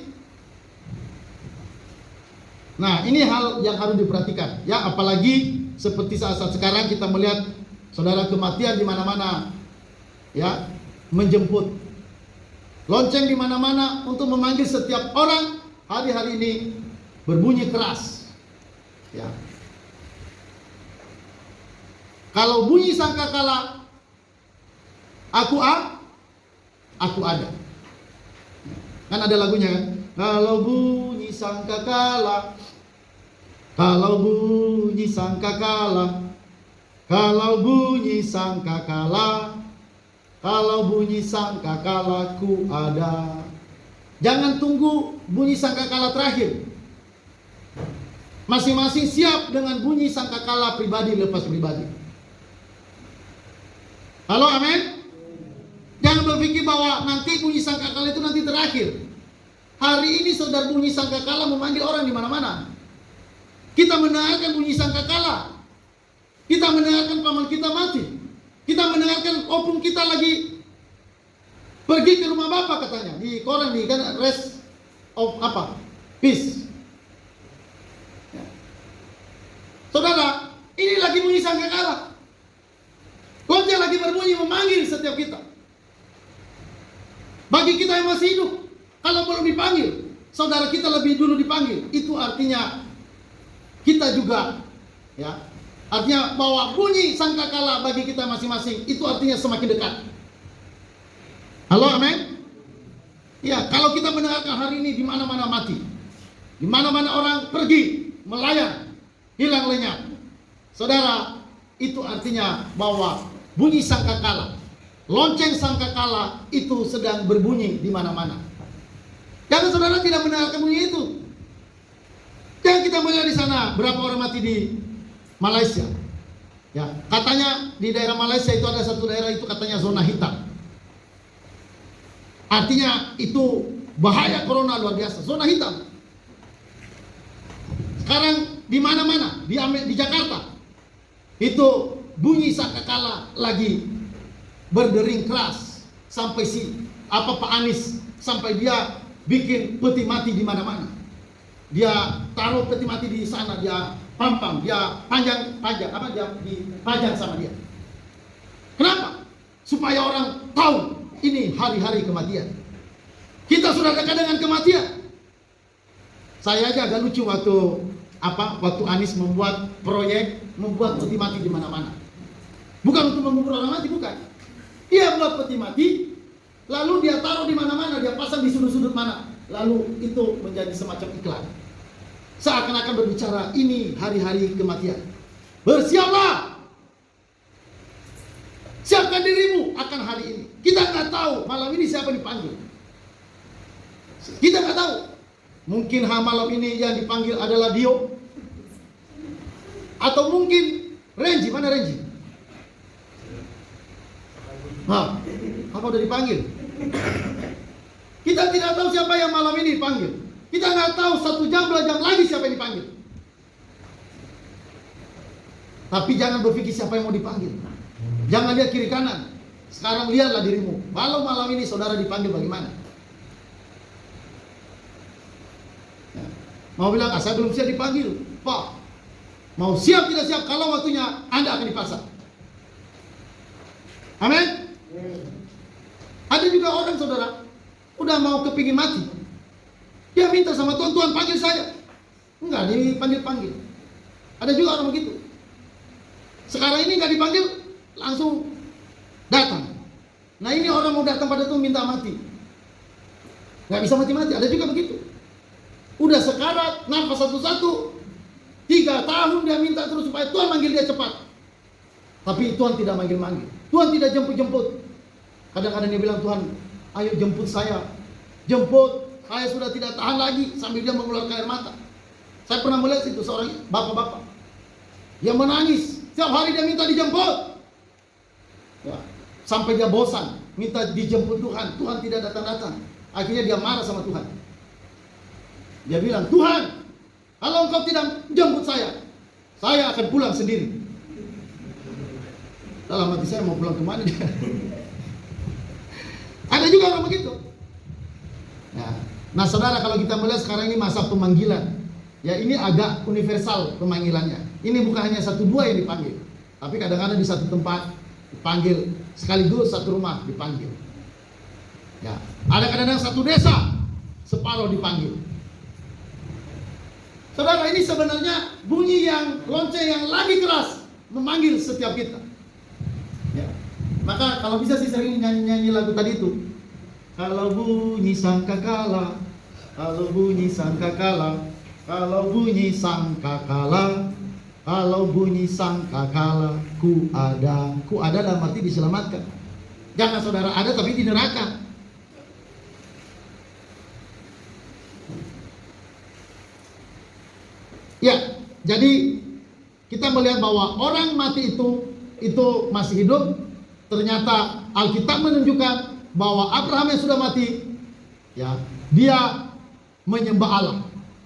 Nah, ini hal yang harus diperhatikan. Ya, apalagi seperti saat-saat sekarang kita melihat saudara kematian di mana-mana. Ya, menjemput. Lonceng di mana-mana untuk memanggil setiap orang hari-hari ini berbunyi keras. Ya. Kalau bunyi sangkakala, aku ada. Kan ada lagunya kan? Kalau bunyi sangkakala, kalau bunyi sangkakala, kalau bunyi sangkakala, kalau bunyi sangkakala ku ada. Jangan tunggu bunyi sangkakala terakhir. Masing-masing siap dengan bunyi sangkakala pribadi lepas pribadi. Halo, amin? Jangan berpikir bahwa nanti bunyi sangkakala itu nanti terakhir. Hari ini saudara bunyi sangkakala memanggil orang di mana-mana. Kita mendengarkan bunyi sangkakala. Kita mendengarkan paman kita mati. Kita mendengarkan opung kita lagi pergi ke rumah bapak katanya. Di koran nih kan rest of apa? Peace. Ya. Saudara, ini lagi bunyi sangkakala. Lonceng lagi berbunyi memanggil setiap kita. Bagi kita yang masih hidup, kalau belum dipanggil, saudara kita lebih dulu dipanggil. Itu artinya kita juga, ya, artinya bahwa bunyi sangkakala bagi kita masing-masing itu artinya semakin dekat. Halo, amin? Ya, kalau kita mendengarkan hari ini di mana-mana mati, di mana-mana orang pergi melayang, hilang lenyap, saudara, itu artinya bahwa bunyi sangkakala, lonceng sangkakala itu sedang berbunyi di mana-mana. Jangan saudara tidak mendengarkan bunyi itu. Jangan kita melihat di sana berapa orang mati di Malaysia. Ya, katanya di daerah Malaysia itu ada satu daerah itu katanya zona hitam. Artinya itu bahaya corona luar biasa, zona hitam. Sekarang di mana-mana, di Jakarta itu bunyi sangkakala lagi berdering keras sampai Pak Anies sampai dia bikin peti mati di mana-mana. Dia taruh peti mati di sana, dia pampang, dia panjang dia dipajang sama dia. Kenapa? Supaya orang tahu ini hari-hari kematian. Kita sudah dekat dengan kematian. Saya aja agak lucu waktu Anies membuat proyek membuat peti mati di mana-mana. Bukan untuk mengubur orang mati, bukan. Dia buat peti mati, lalu dia taruh di mana-mana, dia pasang di sudut-sudut mana. Lalu itu menjadi semacam iklan. Seakan-akan berbicara ini hari-hari kematian. Bersiaplah. Siapkan dirimu akan hari ini. Kita nggak tahu malam ini siapa dipanggil. Kita nggak tahu. Mungkin malam ini yang dipanggil adalah Dio. Atau mungkin Renji. Mana Renji? Apa udah dipanggil? Kita tidak tahu siapa yang malam ini dipanggil. Kita nggak tahu 1 jam 2 jam lagi siapa yang dipanggil. Tapi jangan berpikir siapa yang mau dipanggil. Jangan lihat kiri kanan. Sekarang lihatlah dirimu. Kalau malam ini saudara dipanggil bagaimana? Ya. Mau bilang, saya belum siap dipanggil. Pak, mau siap tidak siap, kalau waktunya Anda akan dipasang. Amin. Ada juga orang saudara udah mau kepingin mati, dia minta sama Tuhan, Tuhan panggil saya. Enggak dipanggil-panggil. Ada juga orang begitu. Sekarang ini enggak dipanggil, langsung datang. Nah ini orang mau datang pada Tuhan minta mati, nggak bisa mati-mati. Ada juga begitu. Udah sekarat, nafas satu-satu, 3 tahun dia minta terus supaya Tuhan manggil dia cepat. Tapi Tuhan tidak manggil-manggil. Tuhan tidak jemput-jemput. Kadang-kadang dia bilang, Tuhan, ayo jemput saya. Jemput, saya sudah tidak tahan lagi. Sambil dia mengeluarkan air mata. Saya pernah melihat itu seorang bapak-bapak yang menangis. Setiap hari dia minta dijemput. Ya, sampai dia bosan, minta dijemput Tuhan. Tuhan tidak datang-datang. Akhirnya dia marah sama Tuhan. Dia bilang, Tuhan, kalau engkau tidak jemput saya akan pulang sendiri. Dalam hati saya, mau pulang kemana dia? Ada juga orang begitu. Ya. Nah saudara, kalau kita melihat sekarang ini masa pemanggilan, ya ini agak universal pemanggilannya. Ini bukan hanya 1-2 yang dipanggil, tapi kadang-kadang di satu tempat dipanggil, sekaligus satu rumah dipanggil. Ya, ada kadang-kadang 1 desa separuh dipanggil. Saudara, ini sebenarnya bunyi yang lonceng yang lagi keras memanggil setiap kita. Ya. Maka kalau bisa sih sering nyanyi lagu tadi itu. Kalau bunyi sangkakala, kalau bunyi sangkakala, kalau bunyi sangkakala, kalau bunyi sangkakala, ku ada dalam arti diselamatkan. Jangan saudara ada tapi di neraka. Ya, jadi kita melihat bahwa orang mati itu masih hidup. Ternyata Alkitab menunjukkan bahwa Abraham yang sudah mati, ya, dia menyembah Allah.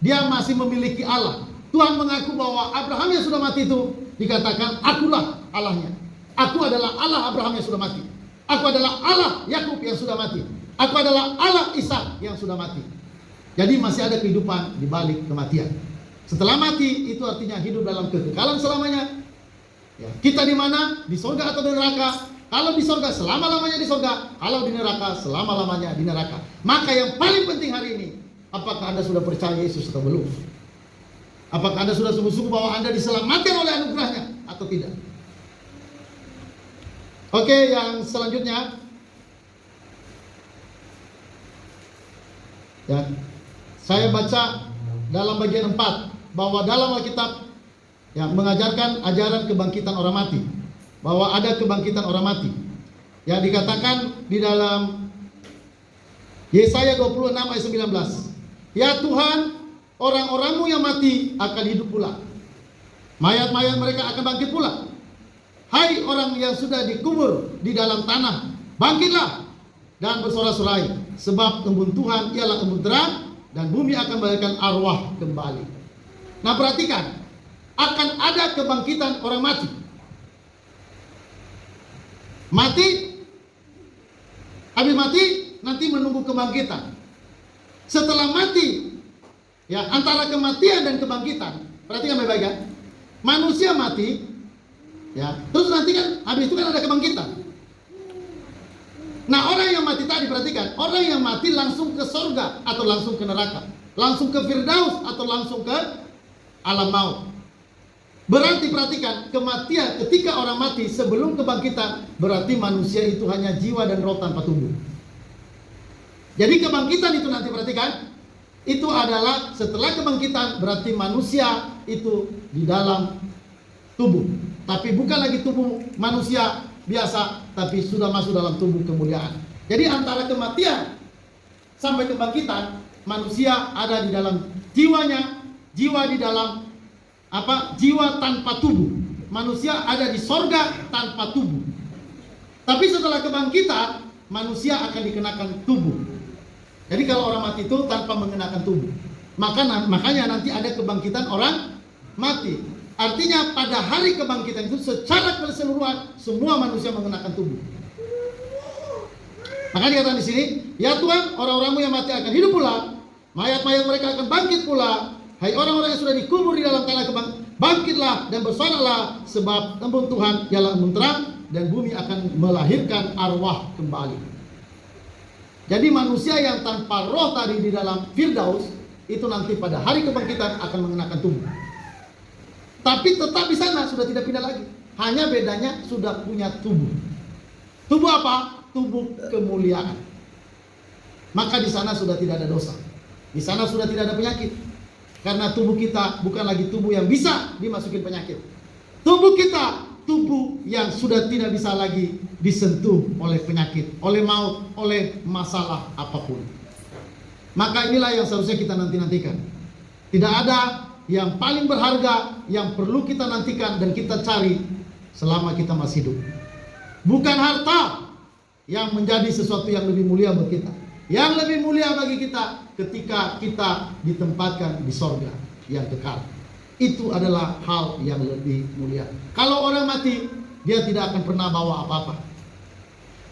Dia masih memiliki Allah. Tuhan mengaku bahwa Abraham yang sudah mati itu dikatakan, akulah Allahnya. Aku adalah Allah Abraham yang sudah mati. Aku adalah Allah Yakub yang sudah mati. Aku adalah Allah Ishak yang sudah mati. Jadi masih ada kehidupan di balik kematian. Setelah mati itu artinya hidup dalam kekekalan selamanya. Ya, kita di mana? Di surga atau di neraka? Kalau di surga selama-lamanya di surga, kalau di neraka selama-lamanya di neraka. Maka yang paling penting hari ini, apakah Anda sudah percaya Yesus atau belum? Apakah Anda sudah sungguh-sungguh bahwa Anda diselamatkan oleh anugerahnya atau tidak? Oke, yang selanjutnya, ya, saya baca dalam bagian 4 bahwa dalam Alkitab, ya, mengajarkan ajaran kebangkitan orang mati, bahwa ada kebangkitan orang mati. Ya, dikatakan di dalam Yesaya 26 ayat 19. Ya Tuhan, orang-orang-Mu yang mati akan hidup pula. Mayat-mayat mereka akan bangkit pula. Hai orang yang sudah dikubur di dalam tanah, bangkitlah dan bersorak-sorai, sebab embun Tuhan ialah embun terang, dan bumi akan memberikan arwah kembali. Nah perhatikan, akan ada kebangkitan orang mati. Habis mati, nanti menunggu kebangkitan. Setelah mati, ya, antara kematian dan kebangkitan, perhatikan baik-baik ya. Manusia mati, ya, terus nanti kan habis itu kan ada kebangkitan. Nah orang yang mati tadi, perhatikan, orang yang mati langsung ke surga atau langsung ke neraka, langsung ke Firdaus atau langsung ke alam maut. Berarti perhatikan, kematian ketika orang mati sebelum kebangkitan, berarti manusia itu hanya jiwa dan roh tanpa tubuh. Jadi kebangkitan itu nanti perhatikan, itu adalah setelah kebangkitan, berarti manusia itu di dalam tubuh. Tapi bukan lagi tubuh manusia biasa, tapi sudah masuk dalam tubuh kemuliaan. Jadi antara kematian sampai kebangkitan manusia ada di dalam jiwanya, jiwa di dalam jiwa tanpa tubuh. Manusia ada di sorga tanpa tubuh. Tapi setelah kebangkitan, manusia akan dikenakan tubuh. Jadi kalau orang mati itu tanpa mengenakan tubuh. Makanya nanti ada kebangkitan orang mati. Artinya pada hari kebangkitan itu secara keseluruhan semua manusia mengenakan tubuh. Maka dikatakan di sini, ya Tuhan, orang-orangmu yang mati akan hidup pula, mayat-mayat mereka akan bangkit pula. Hai orang-orang yang sudah dikubur di dalam tanah, bangkitlah dan bersoraklah, sebab embun Tuhan ialah embun terang, dan bumi akan melahirkan arwah kembali. Jadi manusia yang tanpa roh tadi di dalam Firdaus, itu nanti pada hari kebangkitan akan mengenakan tubuh. Tapi tetap di sana, sudah tidak pindah lagi. Hanya bedanya sudah punya tubuh. Tubuh apa? Tubuh kemuliaan. Maka di sana sudah tidak ada dosa. Di sana sudah tidak ada penyakit. Karena tubuh kita bukan lagi tubuh yang bisa dimasukin penyakit. Tubuh kita, tubuh yang sudah tidak bisa lagi disentuh oleh penyakit, oleh maut, oleh masalah apapun. Maka inilah yang seharusnya kita nantikan. Tidak ada yang paling berharga yang perlu kita nantikan dan kita cari selama kita masih hidup. Bukan harta yang menjadi sesuatu yang lebih mulia buat kita. Yang lebih mulia bagi kita ketika kita ditempatkan di sorga yang kekal. Itu adalah hal yang lebih mulia. Kalau orang mati, dia tidak akan pernah bawa apa-apa.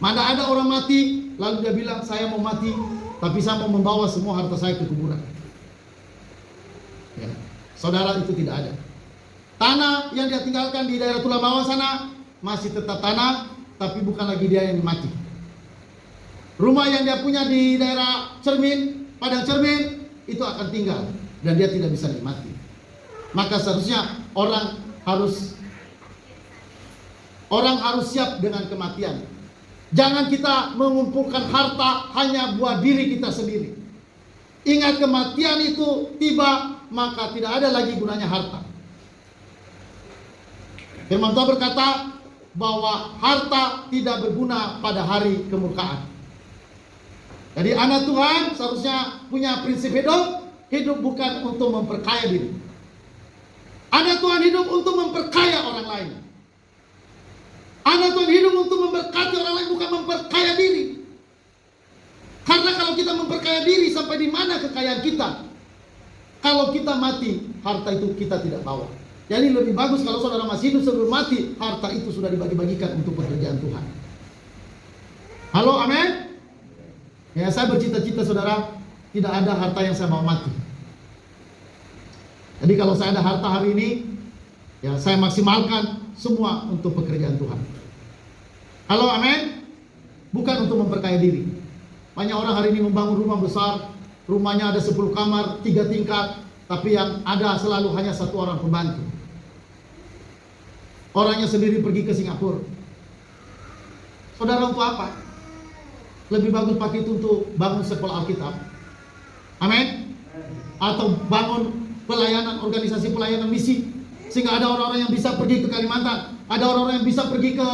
Mana ada orang mati, lalu dia bilang, saya mau mati, tapi saya mau membawa semua harta saya ke kuburan. Ya. Saudara, itu tidak ada. Tanah yang dia tinggalkan di daerah Tulamawan sana masih tetap tanah, tapi bukan lagi dia yang mati. Rumah yang dia punya di daerah Cermin, Padang Cermin, itu akan tinggal dan dia tidak bisa nikmati. Maka seharusnya orang harus siap dengan kematian. Jangan kita mengumpulkan harta hanya buat diri kita sendiri. Ingat, kematian itu tiba, maka tidak ada lagi gunanya harta. Firman Tuhan berkata bahwa harta tidak berguna pada hari kemurkaan. Jadi anak Tuhan seharusnya punya prinsip hidup bukan untuk memperkaya diri. Anak Tuhan hidup untuk memperkaya orang lain. Anak Tuhan hidup untuk memberkati orang lain, bukan memperkaya diri. Karena kalau kita memperkaya diri, sampai di mana kekayaan kita? Kalau kita mati, harta itu kita tidak bawa. Jadi lebih bagus kalau saudara masih hidup sebelum mati, harta itu sudah dibagi-bagikan untuk pekerjaan Tuhan. Halo, amin? Ya, saya bercita-cita saudara, tidak ada harta yang saya bawa mati. Jadi kalau saya ada harta hari ini, ya saya maksimalkan semua untuk pekerjaan Tuhan. Halo, amin? Bukan untuk memperkaya diri. Banyak orang hari ini membangun rumah besar, rumahnya ada 10 kamar, 3 tingkat, tapi yang ada selalu hanya 1 orang pembantu. Orangnya sendiri pergi ke Singapura. Saudara, untuk apa? Lebih bagus pakai itu untuk bangun sekolah Alkitab. Amin? Atau bangun pelayanan, organisasi pelayanan misi, sehingga ada orang-orang yang bisa pergi ke Kalimantan, ada orang-orang yang bisa pergi ke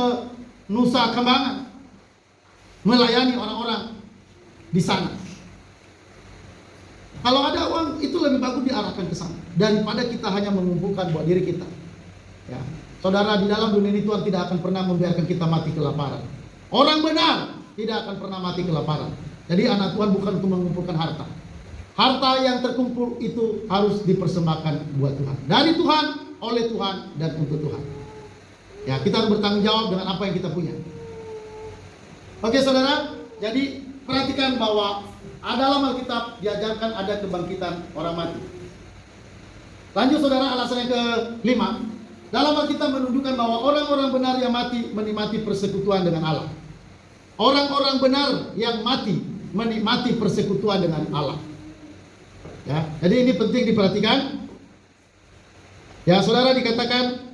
Nusa Kambangan, melayani orang-orang di sana. Kalau ada uang, itu lebih bagus diarahkan ke sana daripada kita hanya mengumpulkan buat diri kita. Ya, saudara, di dalam dunia ini Tuhan tidak akan pernah membiarkan kita mati kelaparan. Orang benar tidak akan pernah mati kelaparan. Jadi anak Tuhan bukan untuk mengumpulkan harta. Harta yang terkumpul itu harus dipersembahkan buat Tuhan, dari Tuhan, oleh Tuhan, dan untuk Tuhan. Ya, kita harus bertanggung jawab dengan apa yang kita punya. Oke saudara, jadi perhatikan bahwa dalam Alkitab diajarkan ada kebangkitan orang mati. Lanjut saudara, alasan yang kelima. Dalam Alkitab menunjukkan bahwa orang-orang benar yang mati menikmati persekutuan dengan Allah. Orang-orang benar yang mati menikmati persekutuan dengan Allah. Ya, jadi ini penting diperhatikan. Ya, saudara, dikatakan,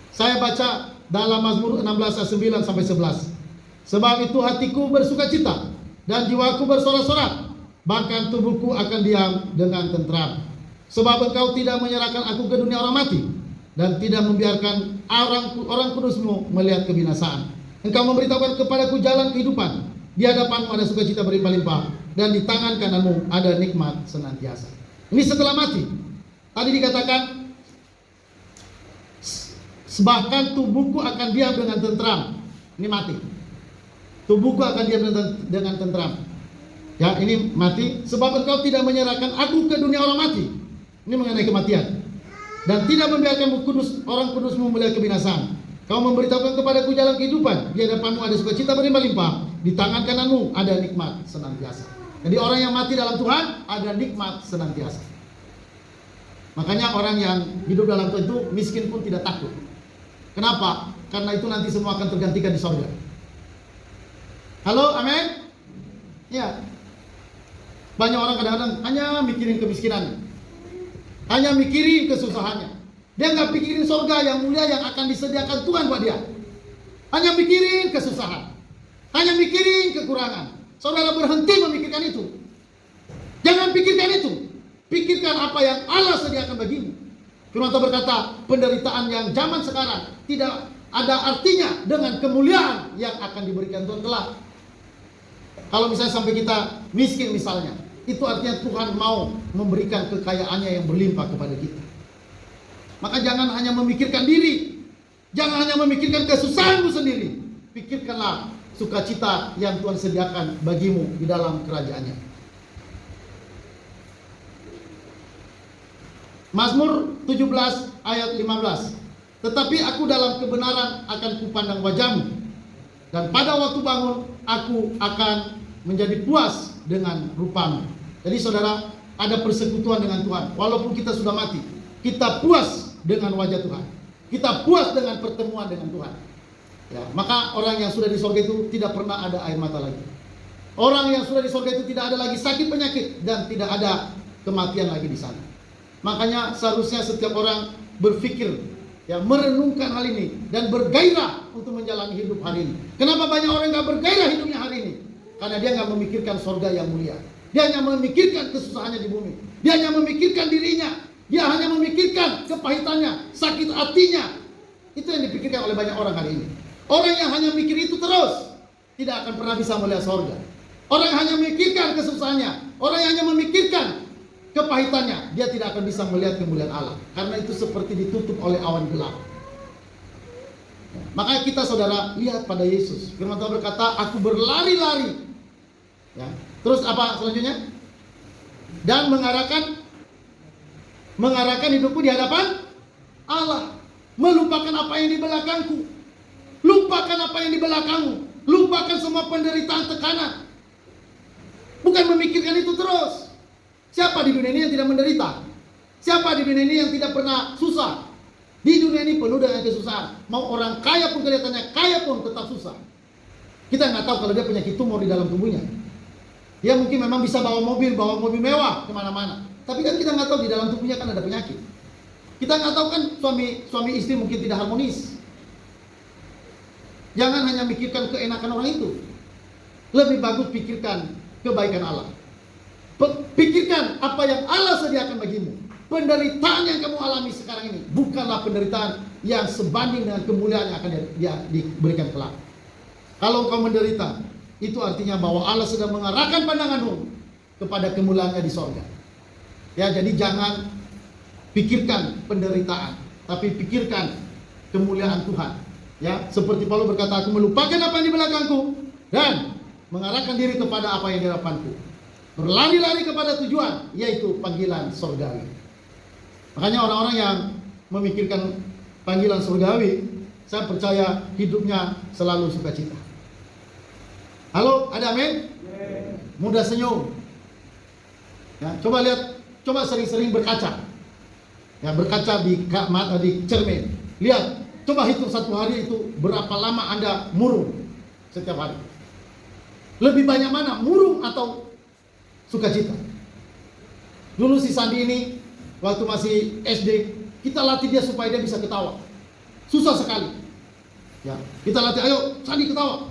saya baca dalam Mazmur 16 ayat 9 sampai 11. Sebab itu hatiku bersukacita dan jiwaku bersorak-sorak, bahkan tubuhku akan diam dengan tentram. Sebab engkau tidak menyerahkan aku ke dunia orang mati, dan tidak membiarkan orang kudusmu melihat kebinasaan. Engkau memberitahukan kepadaku jalan kehidupan. Di hadapanmu ada sukacita berlimpah-limpah, dan di tangan kananmu ada nikmat senantiasa. Ini setelah mati. Tadi dikatakan, bahkan tubuhku akan diam dengan tentram. Ini mati. Tubuhku akan diam dengan tentram. Ya, ini mati. Sebab engkau tidak menyerahkan aku ke dunia orang mati. Ini mengenai kematian. Dan tidak membiarkan orang kudusmu melihat kebinasaan. Kau memberitahukan kepadaku jalan kehidupan. Di hadapanmu ada sukacita berlimpah-limpah. Di tangan kananmu ada nikmat senantiasa. Jadi orang yang mati dalam Tuhan ada nikmat senantiasa. Makanya orang yang hidup dalam Tuhan itu miskin pun tidak takut. Kenapa? Karena itu nanti semua akan tergantikan di sorga. Halo, amin? Ya. Banyak orang kadang-kadang hanya mikirin kemiskinan, hanya mikirin kesusahannya. Dia nggak pikirin sorga yang mulia yang akan disediakan Tuhan buat dia. Hanya mikirin kesusahan, hanya mikirin kekurangan. Saudara berhenti memikirkan itu. Jangan pikirkan itu. Pikirkan apa yang Allah sediakan bagimu. Firman Tuhan berkata, penderitaan yang zaman sekarang tidak ada artinya dengan kemuliaan yang akan diberikan Tuhan kelak. Kalau misalnya sampai kita miskin misalnya, itu artinya Tuhan mau memberikan kekayaannya yang berlimpah kepada kita. Maka jangan hanya memikirkan diri, jangan hanya memikirkan kesusahanmu sendiri. Pikirkanlah sukacita yang Tuhan sediakan bagimu di dalam kerajaannya. Mazmur 17 ayat 15. Tetapi aku dalam kebenaran akan kupandang wajahmu, dan pada waktu bangun aku akan menjadi puas dengan rupamu. Jadi saudara, ada persekutuan dengan Tuhan. Walaupun kita sudah mati, kita puas dengan wajah Tuhan. Kita puas dengan pertemuan dengan Tuhan. Ya, maka orang yang sudah di surga itu tidak pernah ada air mata lagi. Orang yang sudah di surga itu tidak ada lagi sakit penyakit dan tidak ada kematian lagi di sana. Makanya seharusnya setiap orang berpikir, ya, merenungkan hal ini dan bergairah untuk menjalani hidup hari ini. Kenapa banyak orang nggak bergairah hidupnya hari ini? Karena dia nggak memikirkan surga yang mulia. Dia hanya memikirkan kesusahannya di bumi. Dia hanya memikirkan dirinya. Dia hanya memikirkan kepahitannya, sakit hatinya. Itu yang dipikirkan oleh banyak orang hari ini. Orang yang hanya mikir itu terus tidak akan pernah bisa melihat surga. Orang yang hanya memikirkan kesusahannya, orang yang hanya memikirkan kepahitannya, dia tidak akan bisa melihat kemuliaan Allah. Karena itu seperti ditutup oleh awan gelap. Makanya kita saudara lihat pada Yesus. Firman Tuhan berkata, aku berlari-lari. Ya. Terus apa selanjutnya? Dan mengarahkan hidupku di hadapan Allah. Melupakan apa yang di belakangku. Lupakan apa yang di belakangmu. Lupakan semua penderitaan, tekanan. Bukan memikirkan itu terus. Siapa di dunia ini yang tidak menderita? Siapa di dunia ini yang tidak pernah susah? Di dunia ini penuh dengan kesusahan. Mau orang kaya pun kelihatannya kaya pun tetap susah. Kita nggak tahu kalau dia penyakit tumor di dalam tubuhnya. Dia mungkin memang bisa bawa mobil mewah kemana-mana. Tapi kan kita nggak tahu di dalam tubuhnya kan ada penyakit. Kita nggak tahu kan suami istri mungkin tidak harmonis. Jangan hanya mikirkan keenakan orang itu. Lebih bagus pikirkan kebaikan Allah. Pikirkan apa yang Allah sediakan bagimu. Penderitaan yang kamu alami sekarang ini bukanlah penderitaan yang sebanding dengan kemuliaan yang akan diberikan kelak. Kalau engkau menderita, itu artinya bahwa Allah sedang mengarahkan pandanganmu kepada kemuliaannya di sorga. Ya, jadi jangan pikirkan penderitaan, tapi pikirkan kemuliaan Tuhan. Ya, seperti Paulus berkata, aku melupakan apa yang di belakangku dan mengarahkan diri kepada apa yang di hadapanku. Berlari-lari kepada tujuan, yaitu panggilan surgawi. Makanya orang-orang yang memikirkan panggilan surgawi, saya percaya hidupnya selalu sukacita. Halo, ada amin? Mudah senyum. Ya, coba lihat, coba sering-sering berkaca. Ya, berkaca di cermin. Lihat, coba hitung satu hari itu berapa lama Anda murung setiap hari. Lebih banyak mana, murung atau sukacita? Dulu si Sandi ini waktu masih SD, kita latih dia supaya dia bisa ketawa. Susah sekali. Ya, kita latih, ayo Sandi ketawa.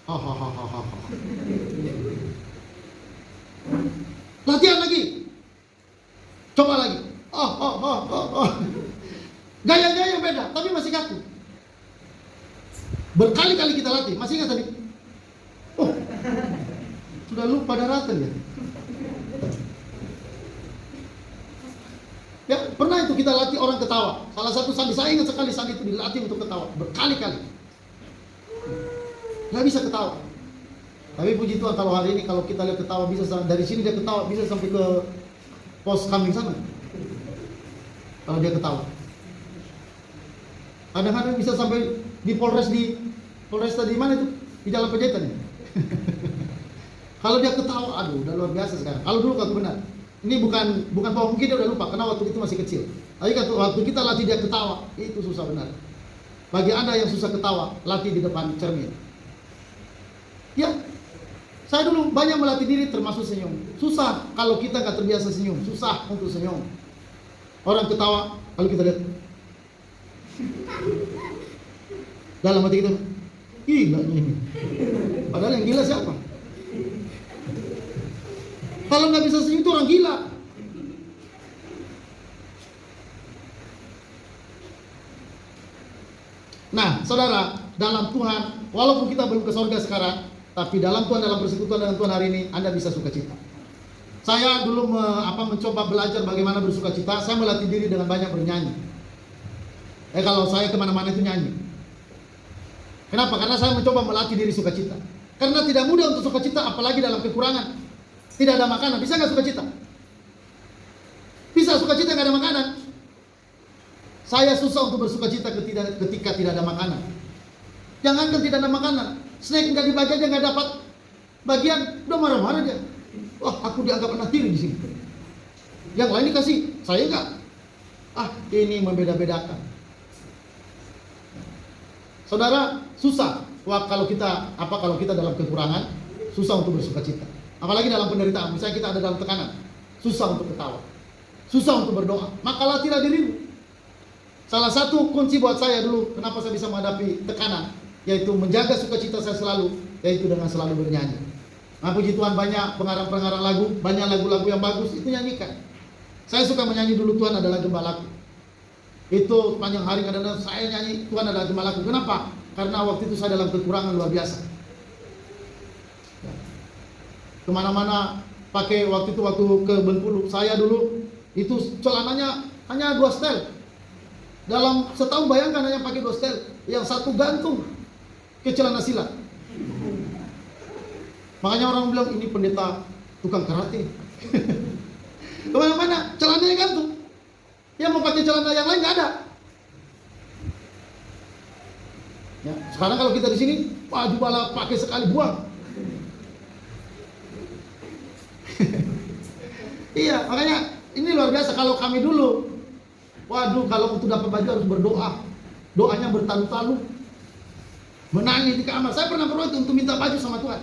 Hahaha. Latihan lagi. Coba lagi. Gaya-gaya beda, tapi masih kaku. Berkali-kali kita latih, masih ingat tadi? Sudah lupa daratan ya. Ya, pernah itu kita latih orang ketawa. Salah satu sandi, saya ingat sekali sandi itu dilatih untuk ketawa berkali-kali. Nggak bisa ketawa. Tapi puji Tuhan kalau hari ini kalau kita lihat ketawa bisa dari sini dia ketawa bisa sampai ke pos kambing sana. Kalau dia ketawa. Kadang-kadang bisa sampai di Polres tadi mana itu? Di Jalan Pejaten ya. Kalau dia ketawa, aduh udah luar biasa sekarang. Kalau dulu aku benar. Ini bukan bahwa mungkin dia udah lupa karena waktu itu masih kecil. Tapi waktu kita latih dia ketawa, itu susah benar. Bagi Anda yang susah ketawa, latih di depan cermin. Ya, saya dulu banyak melatih diri termasuk senyum. Susah kalau kita nggak terbiasa senyum, susah untuk senyum. Orang ketawa, kalau kita lihat dalam hati kita, gila ini. Padahal yang gila siapa? Kalau nggak bisa senyum itu orang gila. Nah, saudara, dalam Tuhan, walaupun kita belum ke surga sekarang, tapi dalam Tuhan, dalam persekutuan dengan Tuhan hari ini, Anda bisa sukacita. Saya dulu mencoba belajar bagaimana bersukacita. Saya melatih diri dengan banyak bernyanyi. Kalau saya kemana-mana itu nyanyi. Kenapa? Karena saya mencoba melatih diri sukacita. Karena tidak mudah untuk sukacita, apalagi dalam kekurangan. Tidak ada makanan, bisa nggak sukacita? Bisa sukacita nggak ada makanan? Saya susah untuk bersukacita ketika tidak ada makanan. Jangankan tidak ada makanan, snack nggak dibagi aja nggak dapat bagian, udah marah-marah dia. Wah, aku dianggap anak tiri di sini. Yang lain dikasih, saya nggak. Ini membeda-bedakan. Saudara, susah. Wah, kalau kita dalam kekurangan, susah untuk bersukacita. Apalagi dalam penderitaan, misalnya kita ada dalam tekanan, susah untuk ketawa, susah untuk berdoa. Maka latihlah dirimu. Salah satu kunci buat saya dulu, kenapa saya bisa menghadapi tekanan, yaitu menjaga sukacita saya selalu, yaitu dengan selalu bernyanyi. Nah, puji Tuhan banyak pengarang-pengarang lagu, banyak lagu-lagu yang bagus, itu nyanyikan. Saya suka menyanyi dulu, Tuhan adalah gembalaku. Itu panjang hari kadang-kadang saya nyanyi, Tuhan adalah gembalaku. Kenapa? Karena waktu itu saya dalam kekurangan luar biasa. Kemana-mana pakai waktu ke Bengkulu, saya dulu itu celananya hanya 2 setel. Dalam setahun bayangkan hanya pakai 2 setel, yang satu gantung ke celana silat. Makanya orang bilang ini pendeta tukang karate. Kemana-mana celananya gantung. Yang mau pakai celana yang lain nggak ada. Ya, sekarang kalau kita di sini, baju bala pakai sekali buang. Iya, makanya ini luar biasa. Kalau kami dulu, waduh, kalau untuk dapat baju harus berdoa. Doanya bertalu-talu, menangis di kamar. Saya pernah berdoa untuk minta baju sama Tuhan.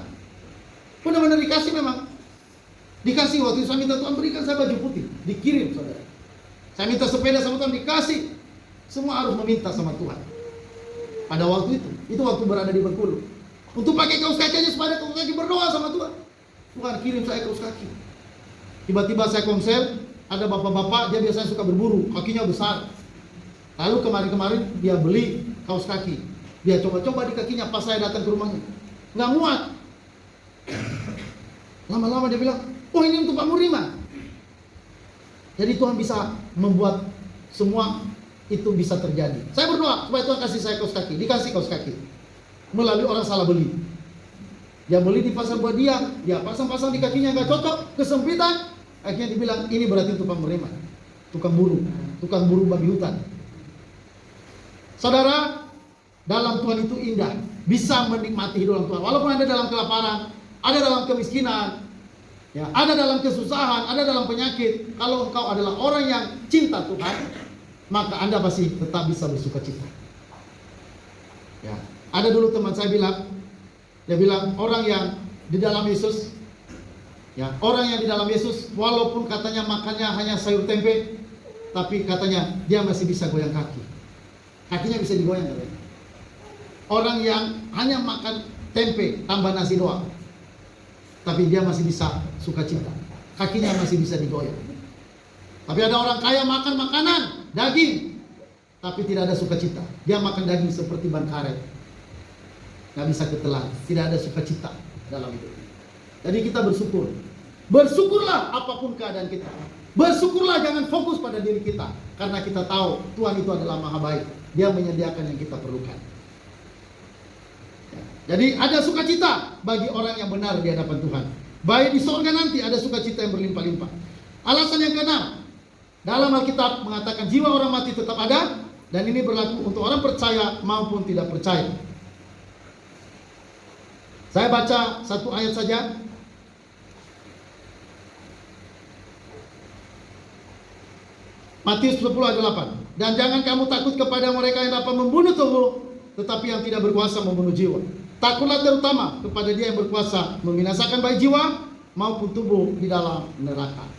Benar-benar dikasih memang. Dikasih waktu itu saya minta Tuhan berikan saya baju putih, dikirim saudara. Saya minta sepeda sama Tuhan, dikasih. Semua harus meminta sama Tuhan. Pada waktu itu waktu berada di Bengkulu. Untuk pakai kaos kaki aja supaya kaos kaki berdoa sama Tuhan. Tuhan kirim saya kaos kaki. Tiba-tiba saya komsel, ada bapak-bapak, dia biasanya suka berburu, kakinya besar. Lalu kemarin-kemarin dia beli kaos kaki. Dia coba-coba di kakinya pas saya datang ke rumahnya. Nggak muat. Lama-lama dia bilang, oh ini untuk Pak Murima. Jadi Tuhan bisa membuat semua itu bisa terjadi. Saya berdoa supaya Tuhan kasih saya kaos kaki. Dikasih kaos kaki melalui orang salah beli. Dia beli di pasar buat dia pasang-pasang di kakinya nggak cocok, kesempitan. Akhirnya dibilang ini berarti untuk pemerintah, tukang buru babi hutan. Saudara, dalam Tuhan itu indah, bisa menikmati hidup dalam Tuhan. Walaupun ada dalam kelaparan, ada dalam kemiskinan, ya, ada dalam kesusahan, ada dalam penyakit. Kalau engkau adalah orang yang cinta Tuhan, maka Anda pasti tetap bisa bersukacita. Ya, ada dulu teman saya bilang, dia bilang orang yang di dalam Yesus, ya, orang yang di dalam Yesus, walaupun katanya makannya hanya sayur tempe, tapi katanya dia masih bisa goyang kaki. Kakinya bisa digoyang katanya. Orang yang hanya makan tempe tambah nasi doang, tapi dia masih bisa sukacita. Kakinya masih bisa digoyang. Tapi ada orang kaya makan makanan daging, tapi tidak ada sukacita. Dia makan daging seperti ban karet, nggak bisa ketelan, tidak ada sukacita dalam hidup. Jadi kita bersyukur. Bersyukurlah apapun keadaan kita. Bersyukurlah, jangan fokus pada diri kita. Karena kita tahu Tuhan itu adalah maha baik. Dia menyediakan yang kita perlukan. Jadi ada sukacita bagi orang yang benar di hadapan Tuhan. Baik di sorga nanti ada sukacita yang berlimpah-limpah. Alasan yang keenam, dalam Alkitab mengatakan jiwa orang mati tetap ada. Dan ini berlaku untuk orang percaya maupun tidak percaya. Saya baca satu ayat saja. Matius 10 ayat 8. Dan jangan kamu takut kepada mereka yang dapat membunuh tubuh, tetapi yang tidak berkuasa membunuh jiwa. Takutlah terutama kepada dia yang berkuasa membinasakan baik jiwa maupun tubuh di dalam neraka.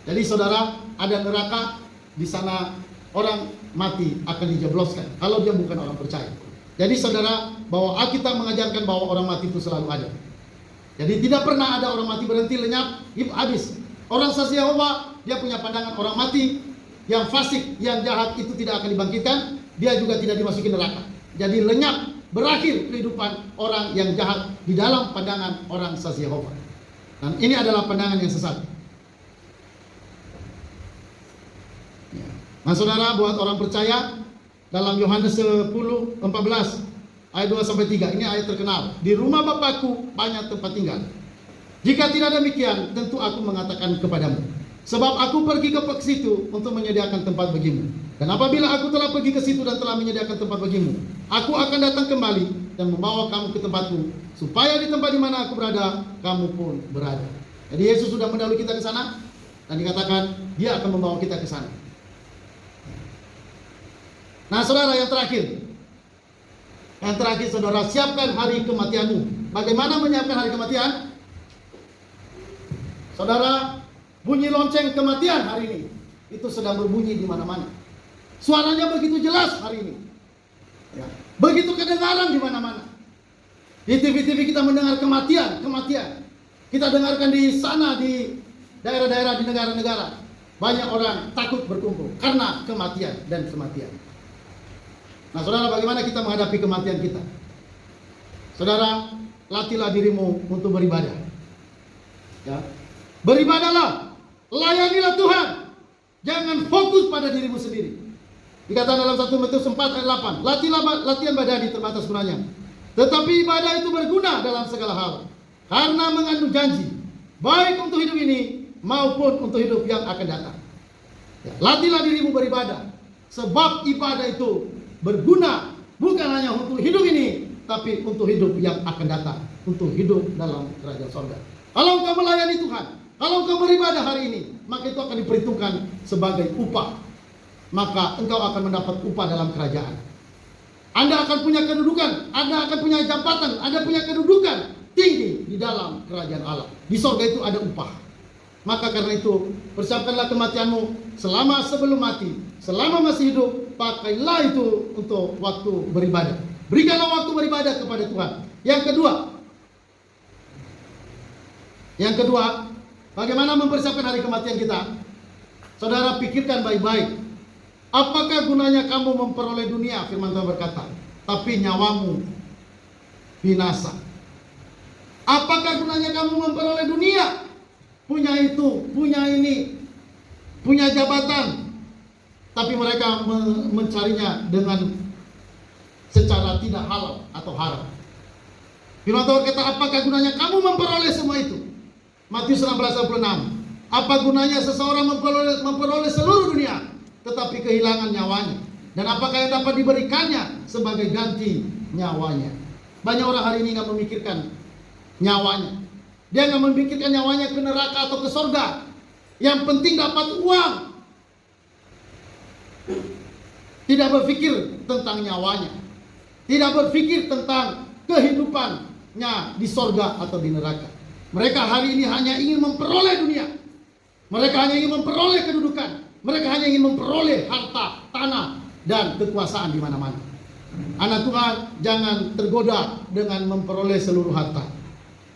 Jadi saudara, ada neraka, di sana orang mati akan dijebloskan kalau dia bukan orang percaya. Jadi saudara, bahwa Alkitab mengajarkan bahwa orang mati itu selalu ada. Jadi tidak pernah ada orang mati berhenti, lenyap, habis. Orang saksi Yehova, dia punya pandangan orang mati yang fasik, yang jahat itu tidak akan dibangkitkan, dia juga tidak dimasuki neraka. Jadi lenyap, berakhir kehidupan orang yang jahat di dalam pandangan orang saksi Yehova. Dan ini adalah pandangan yang sesat. Nah saudara, buat orang percaya, dalam Yohanes 10:14 ayat 2-3, ini ayat terkenal. Di rumah Bapakku banyak tempat tinggal. Jika tidak demikian, tentu aku mengatakan kepadamu. Sebab aku pergi ke situ untuk menyediakan tempat bagimu. Dan apabila aku telah pergi ke situ dan telah menyediakan tempat bagimu, aku akan datang kembali dan membawa kamu ke tempatku, supaya di tempat di mana aku berada, kamu pun berada. Jadi Yesus sudah mendahului kita ke sana, dan dikatakan dia akan membawa kita ke sana. Nah saudara, yang terakhir saudara, siapkan hari kematianmu. Bagaimana menyiapkan hari kematian? Saudara, bunyi lonceng kematian hari ini itu sedang berbunyi di mana-mana. Suaranya begitu jelas hari ini. Ya. Begitu kedengaran di mana-mana. Di TV-TV kita mendengar kematian. Kita dengarkan di sana, di daerah-daerah, di negara-negara. Banyak orang takut berkumpul karena kematian dan kematian. Nah saudara, bagaimana kita menghadapi kematian kita? Saudara, latihlah dirimu untuk beribadah. Ya. Beribadahlah, layanilah Tuhan. Jangan fokus pada dirimu sendiri. Dikatakan dalam 1 Matius 4 ayat 8, latihan badani terbatas gunanya. Tetapi ibadah itu berguna dalam segala hal, karena mengandung janji, baik untuk hidup ini maupun untuk hidup yang akan datang. Ya, latihlah dirimu beribadah, sebab ibadah itu berguna bukan hanya untuk hidup ini, tapi untuk hidup yang akan datang, untuk hidup dalam kerajaan surga. Kalau engkau melayani Tuhan, kalau engkau beribadah hari ini, maka itu akan diperhitungkan sebagai upah. Maka engkau akan mendapat upah dalam kerajaan. Anda akan punya kedudukan, Anda akan punya jabatan, Anda punya kedudukan tinggi di dalam kerajaan Allah. Di surga itu ada upah. Maka karena itu, persiapkanlah kematianmu selama sebelum mati. Selama masih hidup, pakailah itu untuk waktu beribadah. Berikanlah waktu beribadah kepada Tuhan. Yang kedua, bagaimana mempersiapkan hari kematian kita? Saudara, pikirkan baik-baik. Apakah gunanya kamu memperoleh dunia? Firman Tuhan berkata, tapi nyawamu binasa. Apakah gunanya kamu memperoleh dunia? Punya itu, punya ini, punya jabatan, tapi mereka mencarinya dengan secara tidak halal atau haram. Firman Tuhan kata, apakah gunanya kamu memperoleh semua itu? Matius 16:26. Apa gunanya seseorang memperoleh seluruh dunia, tetapi kehilangan nyawanya? Dan apakah yang dapat diberikannya sebagai ganti nyawanya? Banyak orang hari ini nggak memikirkan nyawanya. Dia nggak memikirkan nyawanya ke neraka atau ke surga. Yang penting dapat uang. Tidak berpikir tentang nyawanya. Tidak berpikir tentang kehidupannya di surga atau di neraka. Mereka hari ini hanya ingin memperoleh dunia. Mereka hanya ingin memperoleh kedudukan. Mereka hanya ingin memperoleh harta, tanah, dan kekuasaan di mana-mana. Anak Tuhan, jangan tergoda dengan memperoleh seluruh harta.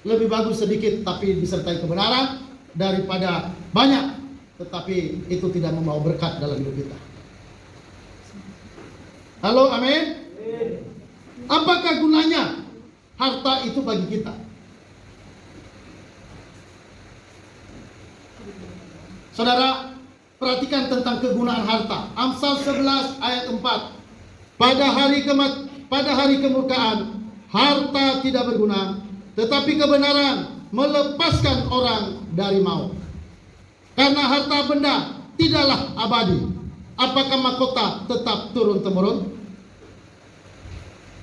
Lebih bagus sedikit tapi disertai kebenaran daripada banyak tetapi itu tidak membawa berkat dalam hidup kita. Halo, amin. Apakah gunanya harta itu bagi kita? Saudara, perhatikan tentang kegunaan harta. Amsal 11 ayat 4. Pada hari kemurkaan, harta tidak berguna, tetapi kebenaran melepaskan orang dari maut. Karena harta benda tidaklah abadi, apakah mahkota tetap turun-temurun?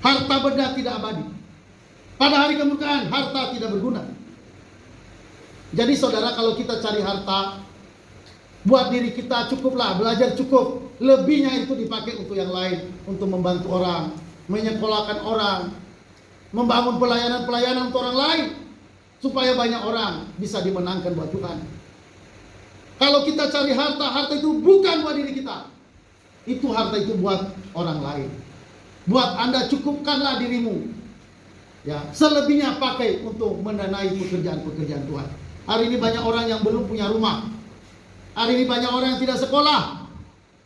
Harta benda tidak abadi. Pada hari kemurkaan, harta tidak berguna. Jadi saudara, kalau kita cari harta buat diri kita cukuplah, belajar cukup. Lebihnya itu dipakai untuk yang lain, untuk membantu orang, menyekolahkan orang, membangun pelayanan-pelayanan untuk orang lain, supaya banyak orang bisa dimenangkan buat Tuhan. Kalau kita cari harta, harta itu bukan buat diri kita. Itu harta itu buat orang lain. Buat Anda, cukupkanlah dirimu. Ya, selebihnya pakai untuk mendanai pekerjaan-pekerjaan Tuhan. Hari ini banyak orang yang belum punya rumah. Hari ini banyak orang yang tidak sekolah.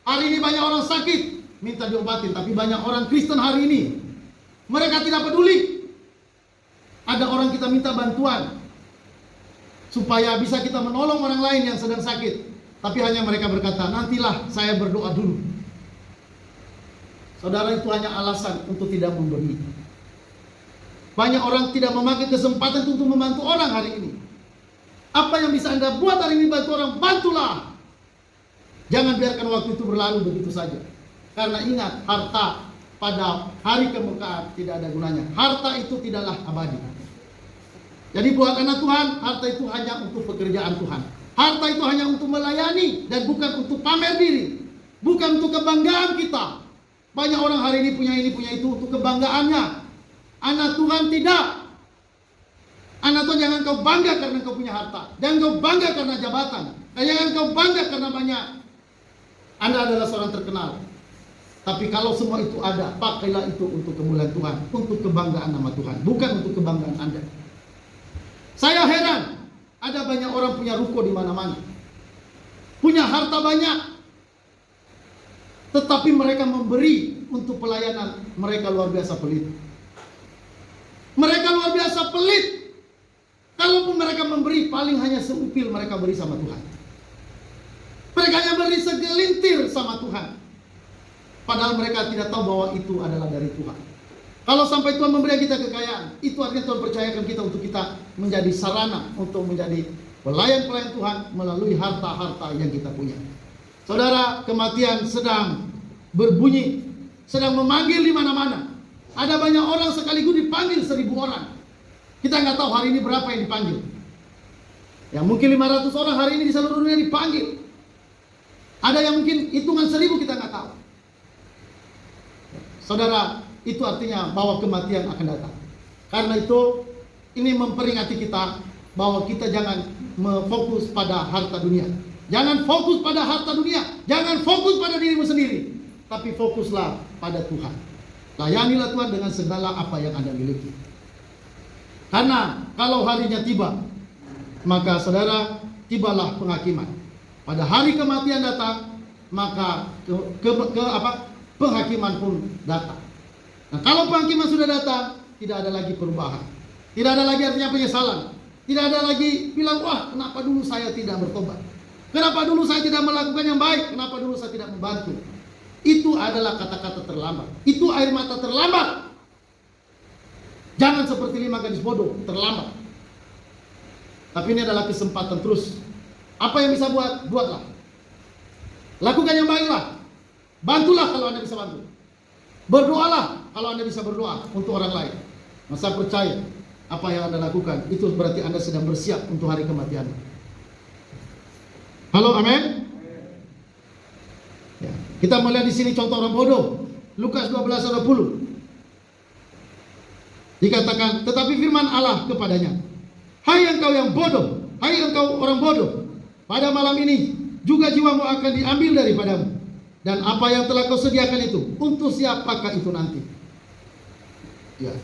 Hari ini banyak orang sakit, minta diobatin. Tapi banyak orang Kristen hari ini, mereka tidak peduli. Ada orang kita minta bantuan supaya bisa kita menolong orang lain yang sedang sakit. Tapi hanya mereka berkata, nantilah saya berdoa dulu. Saudara, itu hanya alasan untuk tidak memberi. Banyak orang tidak memakai kesempatan untuk membantu orang hari ini. Apa yang bisa Anda buat hari ini bantu orang, bantulah. Jangan biarkan waktu itu berlalu begitu saja. Karena ingat, harta pada hari kemurkaan tidak ada gunanya. Harta itu tidaklah abadi. Jadi buat anak Tuhan, harta itu hanya untuk pekerjaan Tuhan. Harta itu hanya untuk melayani dan bukan untuk pamer diri. Bukan untuk kebanggaan kita. Banyak orang hari ini punya itu untuk kebanggaannya. Anak Tuhan tidak. Anak Tuhan, jangan kau bangga karena kau punya harta. Jangan kau bangga karena jabatan. Dan jangan kau bangga karena banyak. Anda adalah seorang terkenal. Tapi kalau semua itu ada, pakailah itu untuk kemuliaan Tuhan. Untuk kebanggaan nama Tuhan. Bukan untuk kebanggaan Anda. Saya heran. Ada banyak orang punya ruko di mana-mana. Punya harta banyak. Tetapi mereka memberi untuk pelayanan. Mereka luar biasa pelit. Mereka luar biasa pelit. Kalaupun mereka memberi, paling hanya seupil mereka beri sama Tuhan. Mereka hanya beri segelintir sama Tuhan. Padahal mereka tidak tahu bahwa itu adalah dari Tuhan. Kalau sampai Tuhan memberi kita kekayaan, itu artinya Tuhan percayakan kita untuk kita menjadi sarana untuk menjadi pelayan-pelayan Tuhan melalui harta-harta yang kita punya. Saudara, kematian sedang berbunyi, sedang memanggil di mana-mana. Ada banyak orang sekaligus dipanggil 1000 orang. Kita nggak tahu hari ini berapa yang dipanggil. Ya mungkin 500 orang hari ini di seluruh dunia dipanggil. Ada yang mungkin hitungan 1000, kita nggak tahu. Saudara, itu artinya bahwa kematian akan datang. Karena itu, ini memperingati kita bahwa kita jangan fokus pada harta dunia. Jangan fokus pada harta dunia. Jangan fokus pada dirimu sendiri. Tapi fokuslah pada Tuhan. Layanilah Tuhan dengan segala apa yang Anda miliki. Karena kalau harinya tiba, maka saudara, tibalah penghakiman. Pada hari kematian datang, maka penghakiman pun datang. Nah, kalau penghakiman sudah datang, tidak ada lagi perubahan. Tidak ada lagi artinya penyesalan. Tidak ada lagi bilang, wah kenapa dulu saya tidak bertobat? Kenapa dulu saya tidak melakukan yang baik? Kenapa dulu saya tidak membantu? Itu adalah kata-kata terlambat. Itu air mata terlambat. Jangan seperti 5 gadis bodoh, terlambat. Tapi ini adalah kesempatan terus. Apa yang bisa buat? Buatlah. Lakukan yang baiklah. Bantulah kalau Anda bisa bantu. Berdoalah kalau Anda bisa berdoa untuk orang lain. Masa percaya apa yang Anda lakukan, itu berarti Anda sedang bersiap untuk hari kematian. Halo, amin. Ya, kita melihat di sini contoh orang bodoh. Lukas 12:20. Dikatakan, tetapi firman Allah kepadanya, hai engkau yang bodoh, hai engkau orang bodoh, pada malam ini juga jiwamu akan diambil daripadamu. Dan apa yang telah kau sediakan itu, untuk siapakah itu nanti? Ya.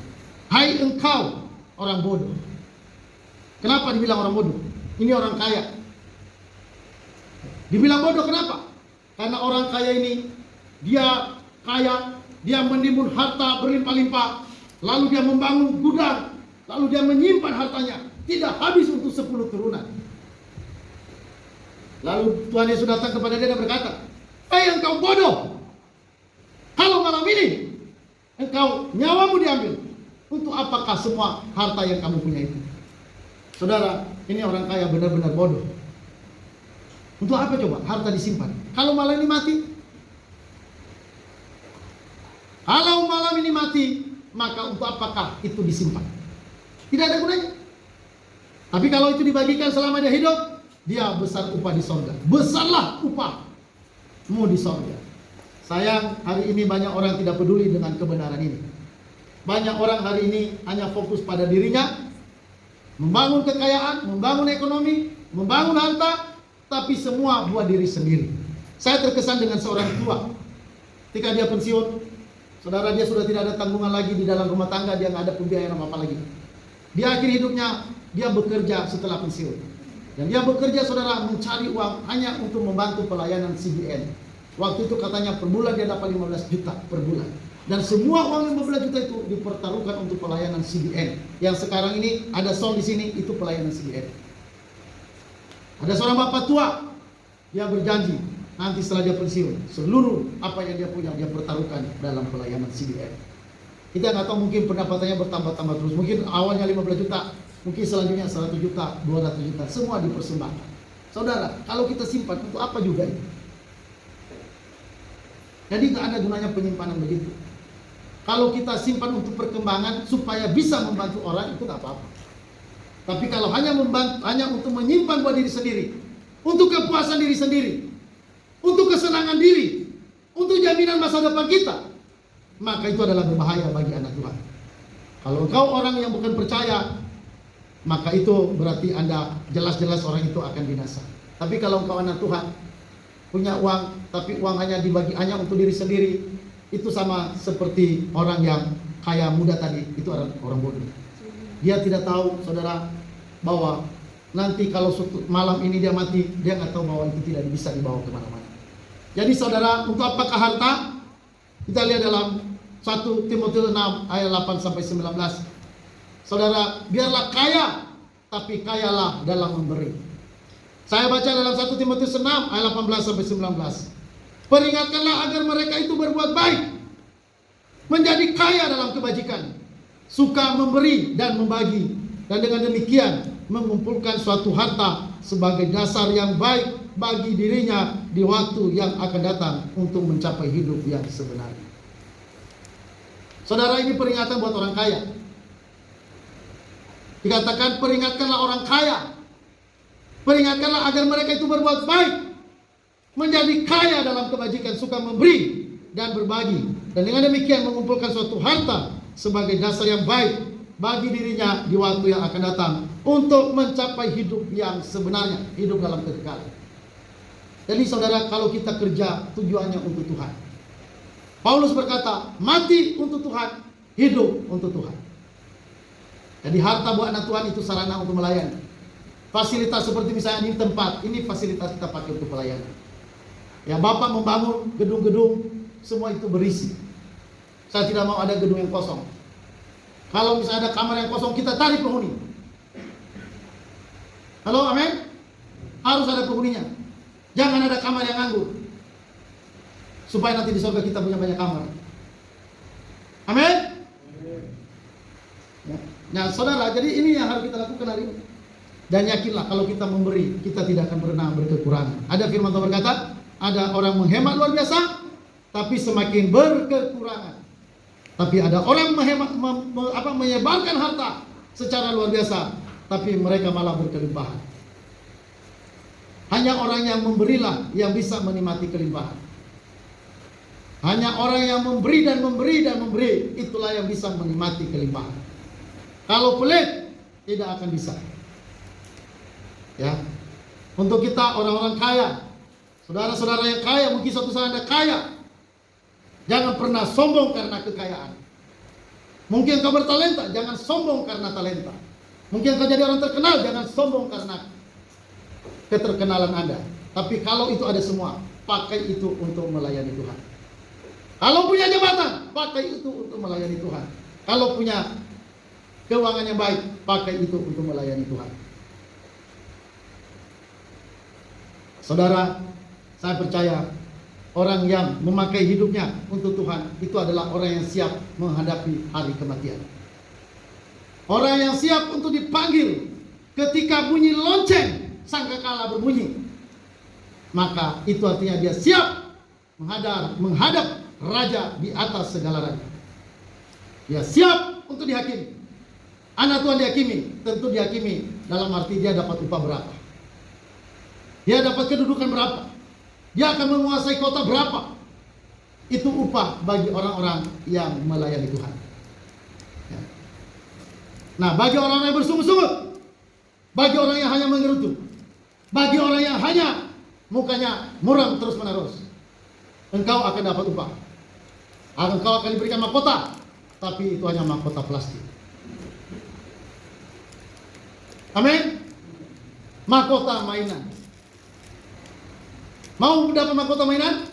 Hai engkau orang bodoh. Kenapa dibilang orang bodoh? Ini orang kaya. Dibilang bodoh kenapa? Karena orang kaya ini, dia kaya, dia menimbun harta berlimpah-limpah, lalu dia membangun gudang, lalu dia menyimpan hartanya, tidak habis untuk 10 turunan. Lalu Tuhan Yesus datang kepada dia dan berkata, "Hai engkau bodoh, kalau malam ini engkau nyawamu diambil, untuk apakah semua harta yang kamu punya itu?" Saudara, ini orang kaya benar-benar bodoh. Untuk apa coba harta disimpan? Kalau malam ini mati, kalau malam ini mati, maka untuk apakah itu disimpan? Tidak ada gunanya. Tapi kalau itu dibagikan selama dia hidup, dia besar upah di sorga. Besarlah upahmu di sorga. Sayang, hari ini banyak orang tidak peduli dengan kebenaran ini. Banyak orang hari ini hanya fokus pada dirinya, membangun kekayaan, membangun ekonomi, membangun harta, tapi semua buat diri sendiri. Saya terkesan dengan seorang tua. Ketika dia pensiun, saudara, dia sudah tidak ada tanggungan lagi di dalam rumah tangga, dia nggak ada pembiayaan apa-apa lagi. Di akhir hidupnya, dia bekerja setelah pensiun. Dan dia bekerja, saudara, mencari uang hanya untuk membantu pelayanan CBN. Waktu itu katanya per bulan dia dapat 15 juta per bulan. Dan semua uang 15 juta itu dipertaruhkan untuk pelayanan CBN. Yang sekarang ini ada soal di sini, itu pelayanan CBN. Ada seorang bapak tua, dia berjanji nanti setelah dia pensiun, seluruh apa yang dia punya dia pertaruhkan dalam pelayanan CBN. Kita nggak tahu, mungkin pendapatannya bertambah-tambah terus. Mungkin awalnya 15 juta, mungkin selanjutnya 100 juta, 200 juta, semua dipersembahkan. Saudara, kalau kita simpan, untuk apa juga itu? Jadi nggak ada gunanya penyimpanan begitu. Kalau kita simpan untuk perkembangan supaya bisa membantu orang, itu nggak apa-apa. Tapi kalau hanya membantu, hanya untuk menyimpan buat diri sendiri, untuk kepuasan diri sendiri, untuk kesenangan diri, untuk jaminan masa depan kita, maka itu adalah berbahaya bagi anak Tuhan. Kalau engkau orang yang bukan percaya, maka itu berarti Anda jelas-jelas orang itu akan binasa. Tapi kalau engkau anak Tuhan, punya uang, tapi uang hanya dibagi hanya untuk diri sendiri, itu sama seperti orang yang kaya muda tadi, itu orang bodoh. Dia tidak tahu, saudara, bahwa nanti kalau malam ini dia mati, dia nggak tahu bahwa itu tidak bisa dibawa kemana-mana. Jadi saudara, untuk apakah harta? Kita lihat dalam 1 Timotius 6 ayat 8 sampai 19. Saudara, biarlah kaya, tapi kayalah dalam memberi. Saya baca dalam 1 Timotius 6 ayat 18 sampai 19. Peringatkanlah agar mereka itu berbuat baik, menjadi kaya dalam kebajikan, suka memberi dan membagi, dan dengan demikian mengumpulkan suatu harta sebagai dasar yang baik bagi dirinya di waktu yang akan datang untuk mencapai hidup yang sebenarnya. Saudara, ini peringatan buat orang kaya. Dikatakan peringatkanlah orang kaya, peringatkanlah agar mereka itu berbuat baik, menjadi kaya dalam kebajikan, suka memberi dan berbagi, dan dengan demikian mengumpulkan suatu harta sebagai dasar yang baik bagi dirinya di waktu yang akan datang untuk mencapai hidup yang sebenarnya, hidup dalam kekekalan. Jadi saudara, kalau kita kerja tujuannya untuk Tuhan. Paulus berkata, mati untuk Tuhan, hidup untuk Tuhan. Jadi harta buat anak Tuhan itu sarana untuk melayani. Fasilitas seperti misalnya ini tempat, ini fasilitas kita pakai untuk pelayanan. Ya, Bapak membangun gedung-gedung, semua itu berisi. Saya tidak mau ada gedung yang kosong. Kalau misalnya ada kamar yang kosong, kita tarik penghuni. Halo, amin? Harus ada penghuninya. Jangan ada kamar yang nganggur, supaya nanti di surga kita punya banyak kamar. Amin? Ya. Nah saudara, jadi ini yang harus kita lakukan hari ini. Dan yakinlah kalau kita memberi, kita tidak akan pernah berkekurangan. Ada firman Tuhan berkata, ada orang menghemat luar biasa, tapi semakin berkekurangan. Tapi ada orang menyebarkan harta secara luar biasa, tapi mereka malah berkelimpahan. Hanya orang yang memberilah yang bisa menikmati kelimpahan. Hanya orang yang memberi dan memberi dan memberi, itulah yang bisa menikmati kelimpahan. Kalau pelit, tidak akan bisa. Ya, untuk kita orang-orang kaya, saudara-saudara yang kaya, mungkin suatu saat Anda kaya, jangan pernah sombong karena kekayaan. Mungkin kau bertalenta, jangan sombong karena talenta. Mungkin kau jadi orang terkenal, jangan sombong karena keterkenalan Anda. Tapi kalau itu ada semua, pakai itu untuk melayani Tuhan. Kalau punya jabatan, pakai itu untuk melayani Tuhan. Kalau punya keuangan yang baik, pakai itu untuk melayani Tuhan. Saudara, saya percaya orang yang memakai hidupnya untuk Tuhan itu adalah orang yang siap menghadapi hari kematian. Orang yang siap untuk dipanggil ketika bunyi lonceng sangkakala berbunyi. Maka itu artinya dia siap menghadap raja di atas segala raja. Dia siap untuk dihakimi. Anak Tuhan dihakimi, tentu dihakimi dalam arti dia dapat upah berapa, dia dapat kedudukan berapa, dia akan menguasai kota berapa. Itu upah bagi orang-orang yang melayani Tuhan. Ya. Nah, bagi orang-orang yang bersungut-sungut, bagi orang yang hanya mengerutu, bagi orang yang hanya mukanya muram terus-menerus, engkau akan dapat upah. Engkau akan diberikan mahkota, tapi itu hanya mahkota plastik. Amin. Mahkota mainan. Mau mendapat mahkota mainan?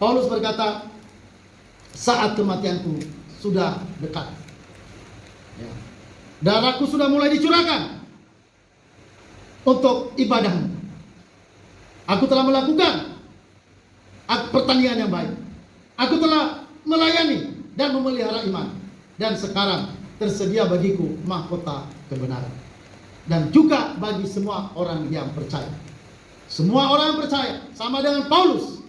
Paulus berkata, saat kematianku sudah dekat. Ya. Darahku sudah mulai dicurahkan untuk ibadahmu. Aku telah melakukan pertandingan yang baik. Aku telah melayani dan memelihara iman. Dan sekarang tersedia bagiku mahkota kebenaran. Dan juga bagi semua orang yang percaya. Semua orang yang percaya sama dengan Paulus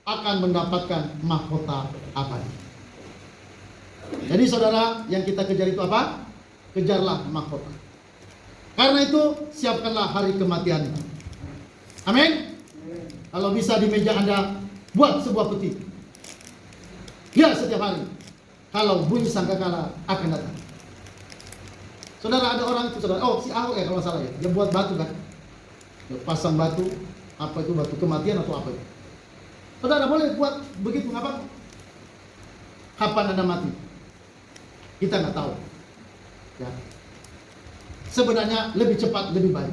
akan mendapatkan mahkota abadi. Jadi saudara, yang kita kejar itu apa? Kejarlah mahkota. Karena itu siapkanlah hari kematian. Amin. Kalau bisa di meja Anda buat sebuah peti. Lihat setiap hari kalau bunyi sangkakala akan datang. Saudara, ada orang itu, saudara, si Ahok kalau salah ya, dia buat batu kan, dia pasang batu, apa itu batu kematian atau apa itu. Saudara boleh buat begitu, ngapa? Kapan Anda mati? Kita nggak tahu. Ya. Sebenarnya lebih cepat lebih baik,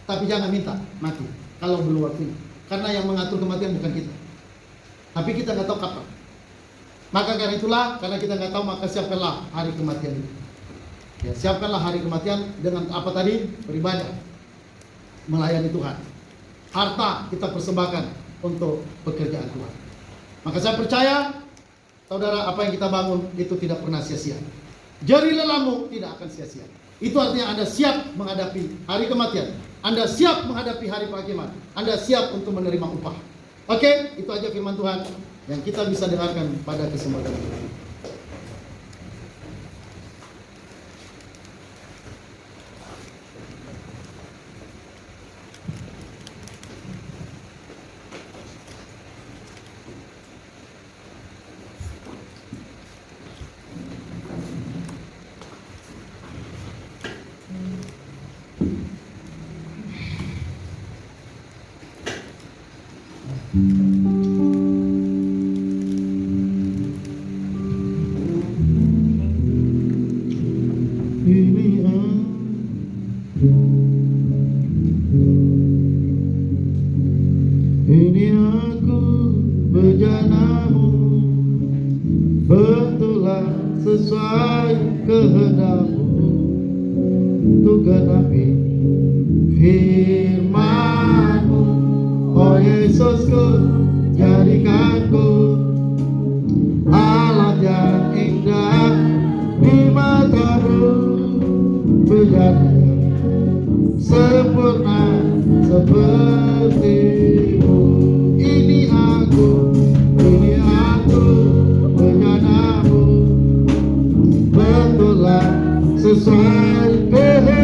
tapi jangan minta mati kalau belum waktunya. Karena yang mengatur kematian bukan kita, tapi kita nggak tahu kapan. Maka karena itulah, karena kita nggak tahu, maka siapkanlah hari kematian itu. Ya, siapkanlah hari kematian dengan apa tadi? Beribadah, melayani Tuhan. Harta kita persembahkan untuk pekerjaan Tuhan. Maka saya percaya, saudara, apa yang kita bangun itu tidak pernah sia-sia. Jeri lelahmu tidak akan sia-sia. Itu artinya Anda siap menghadapi hari kematian. Anda siap menghadapi hari penghakiman. Anda siap untuk menerima upah. Oke, itu aja firman Tuhan yang kita bisa dengarkan pada kesempatan ini. Ini aku bejanamu, betulah sesuai kehendakmu, untuk genapi firman-Mu. Oh Yesusku, jadikanku alat yang indah di mata-Mu, bejana sempurna seperti-Mu. Ini aku bejanamu, betulah sesuai kehendak-Mu.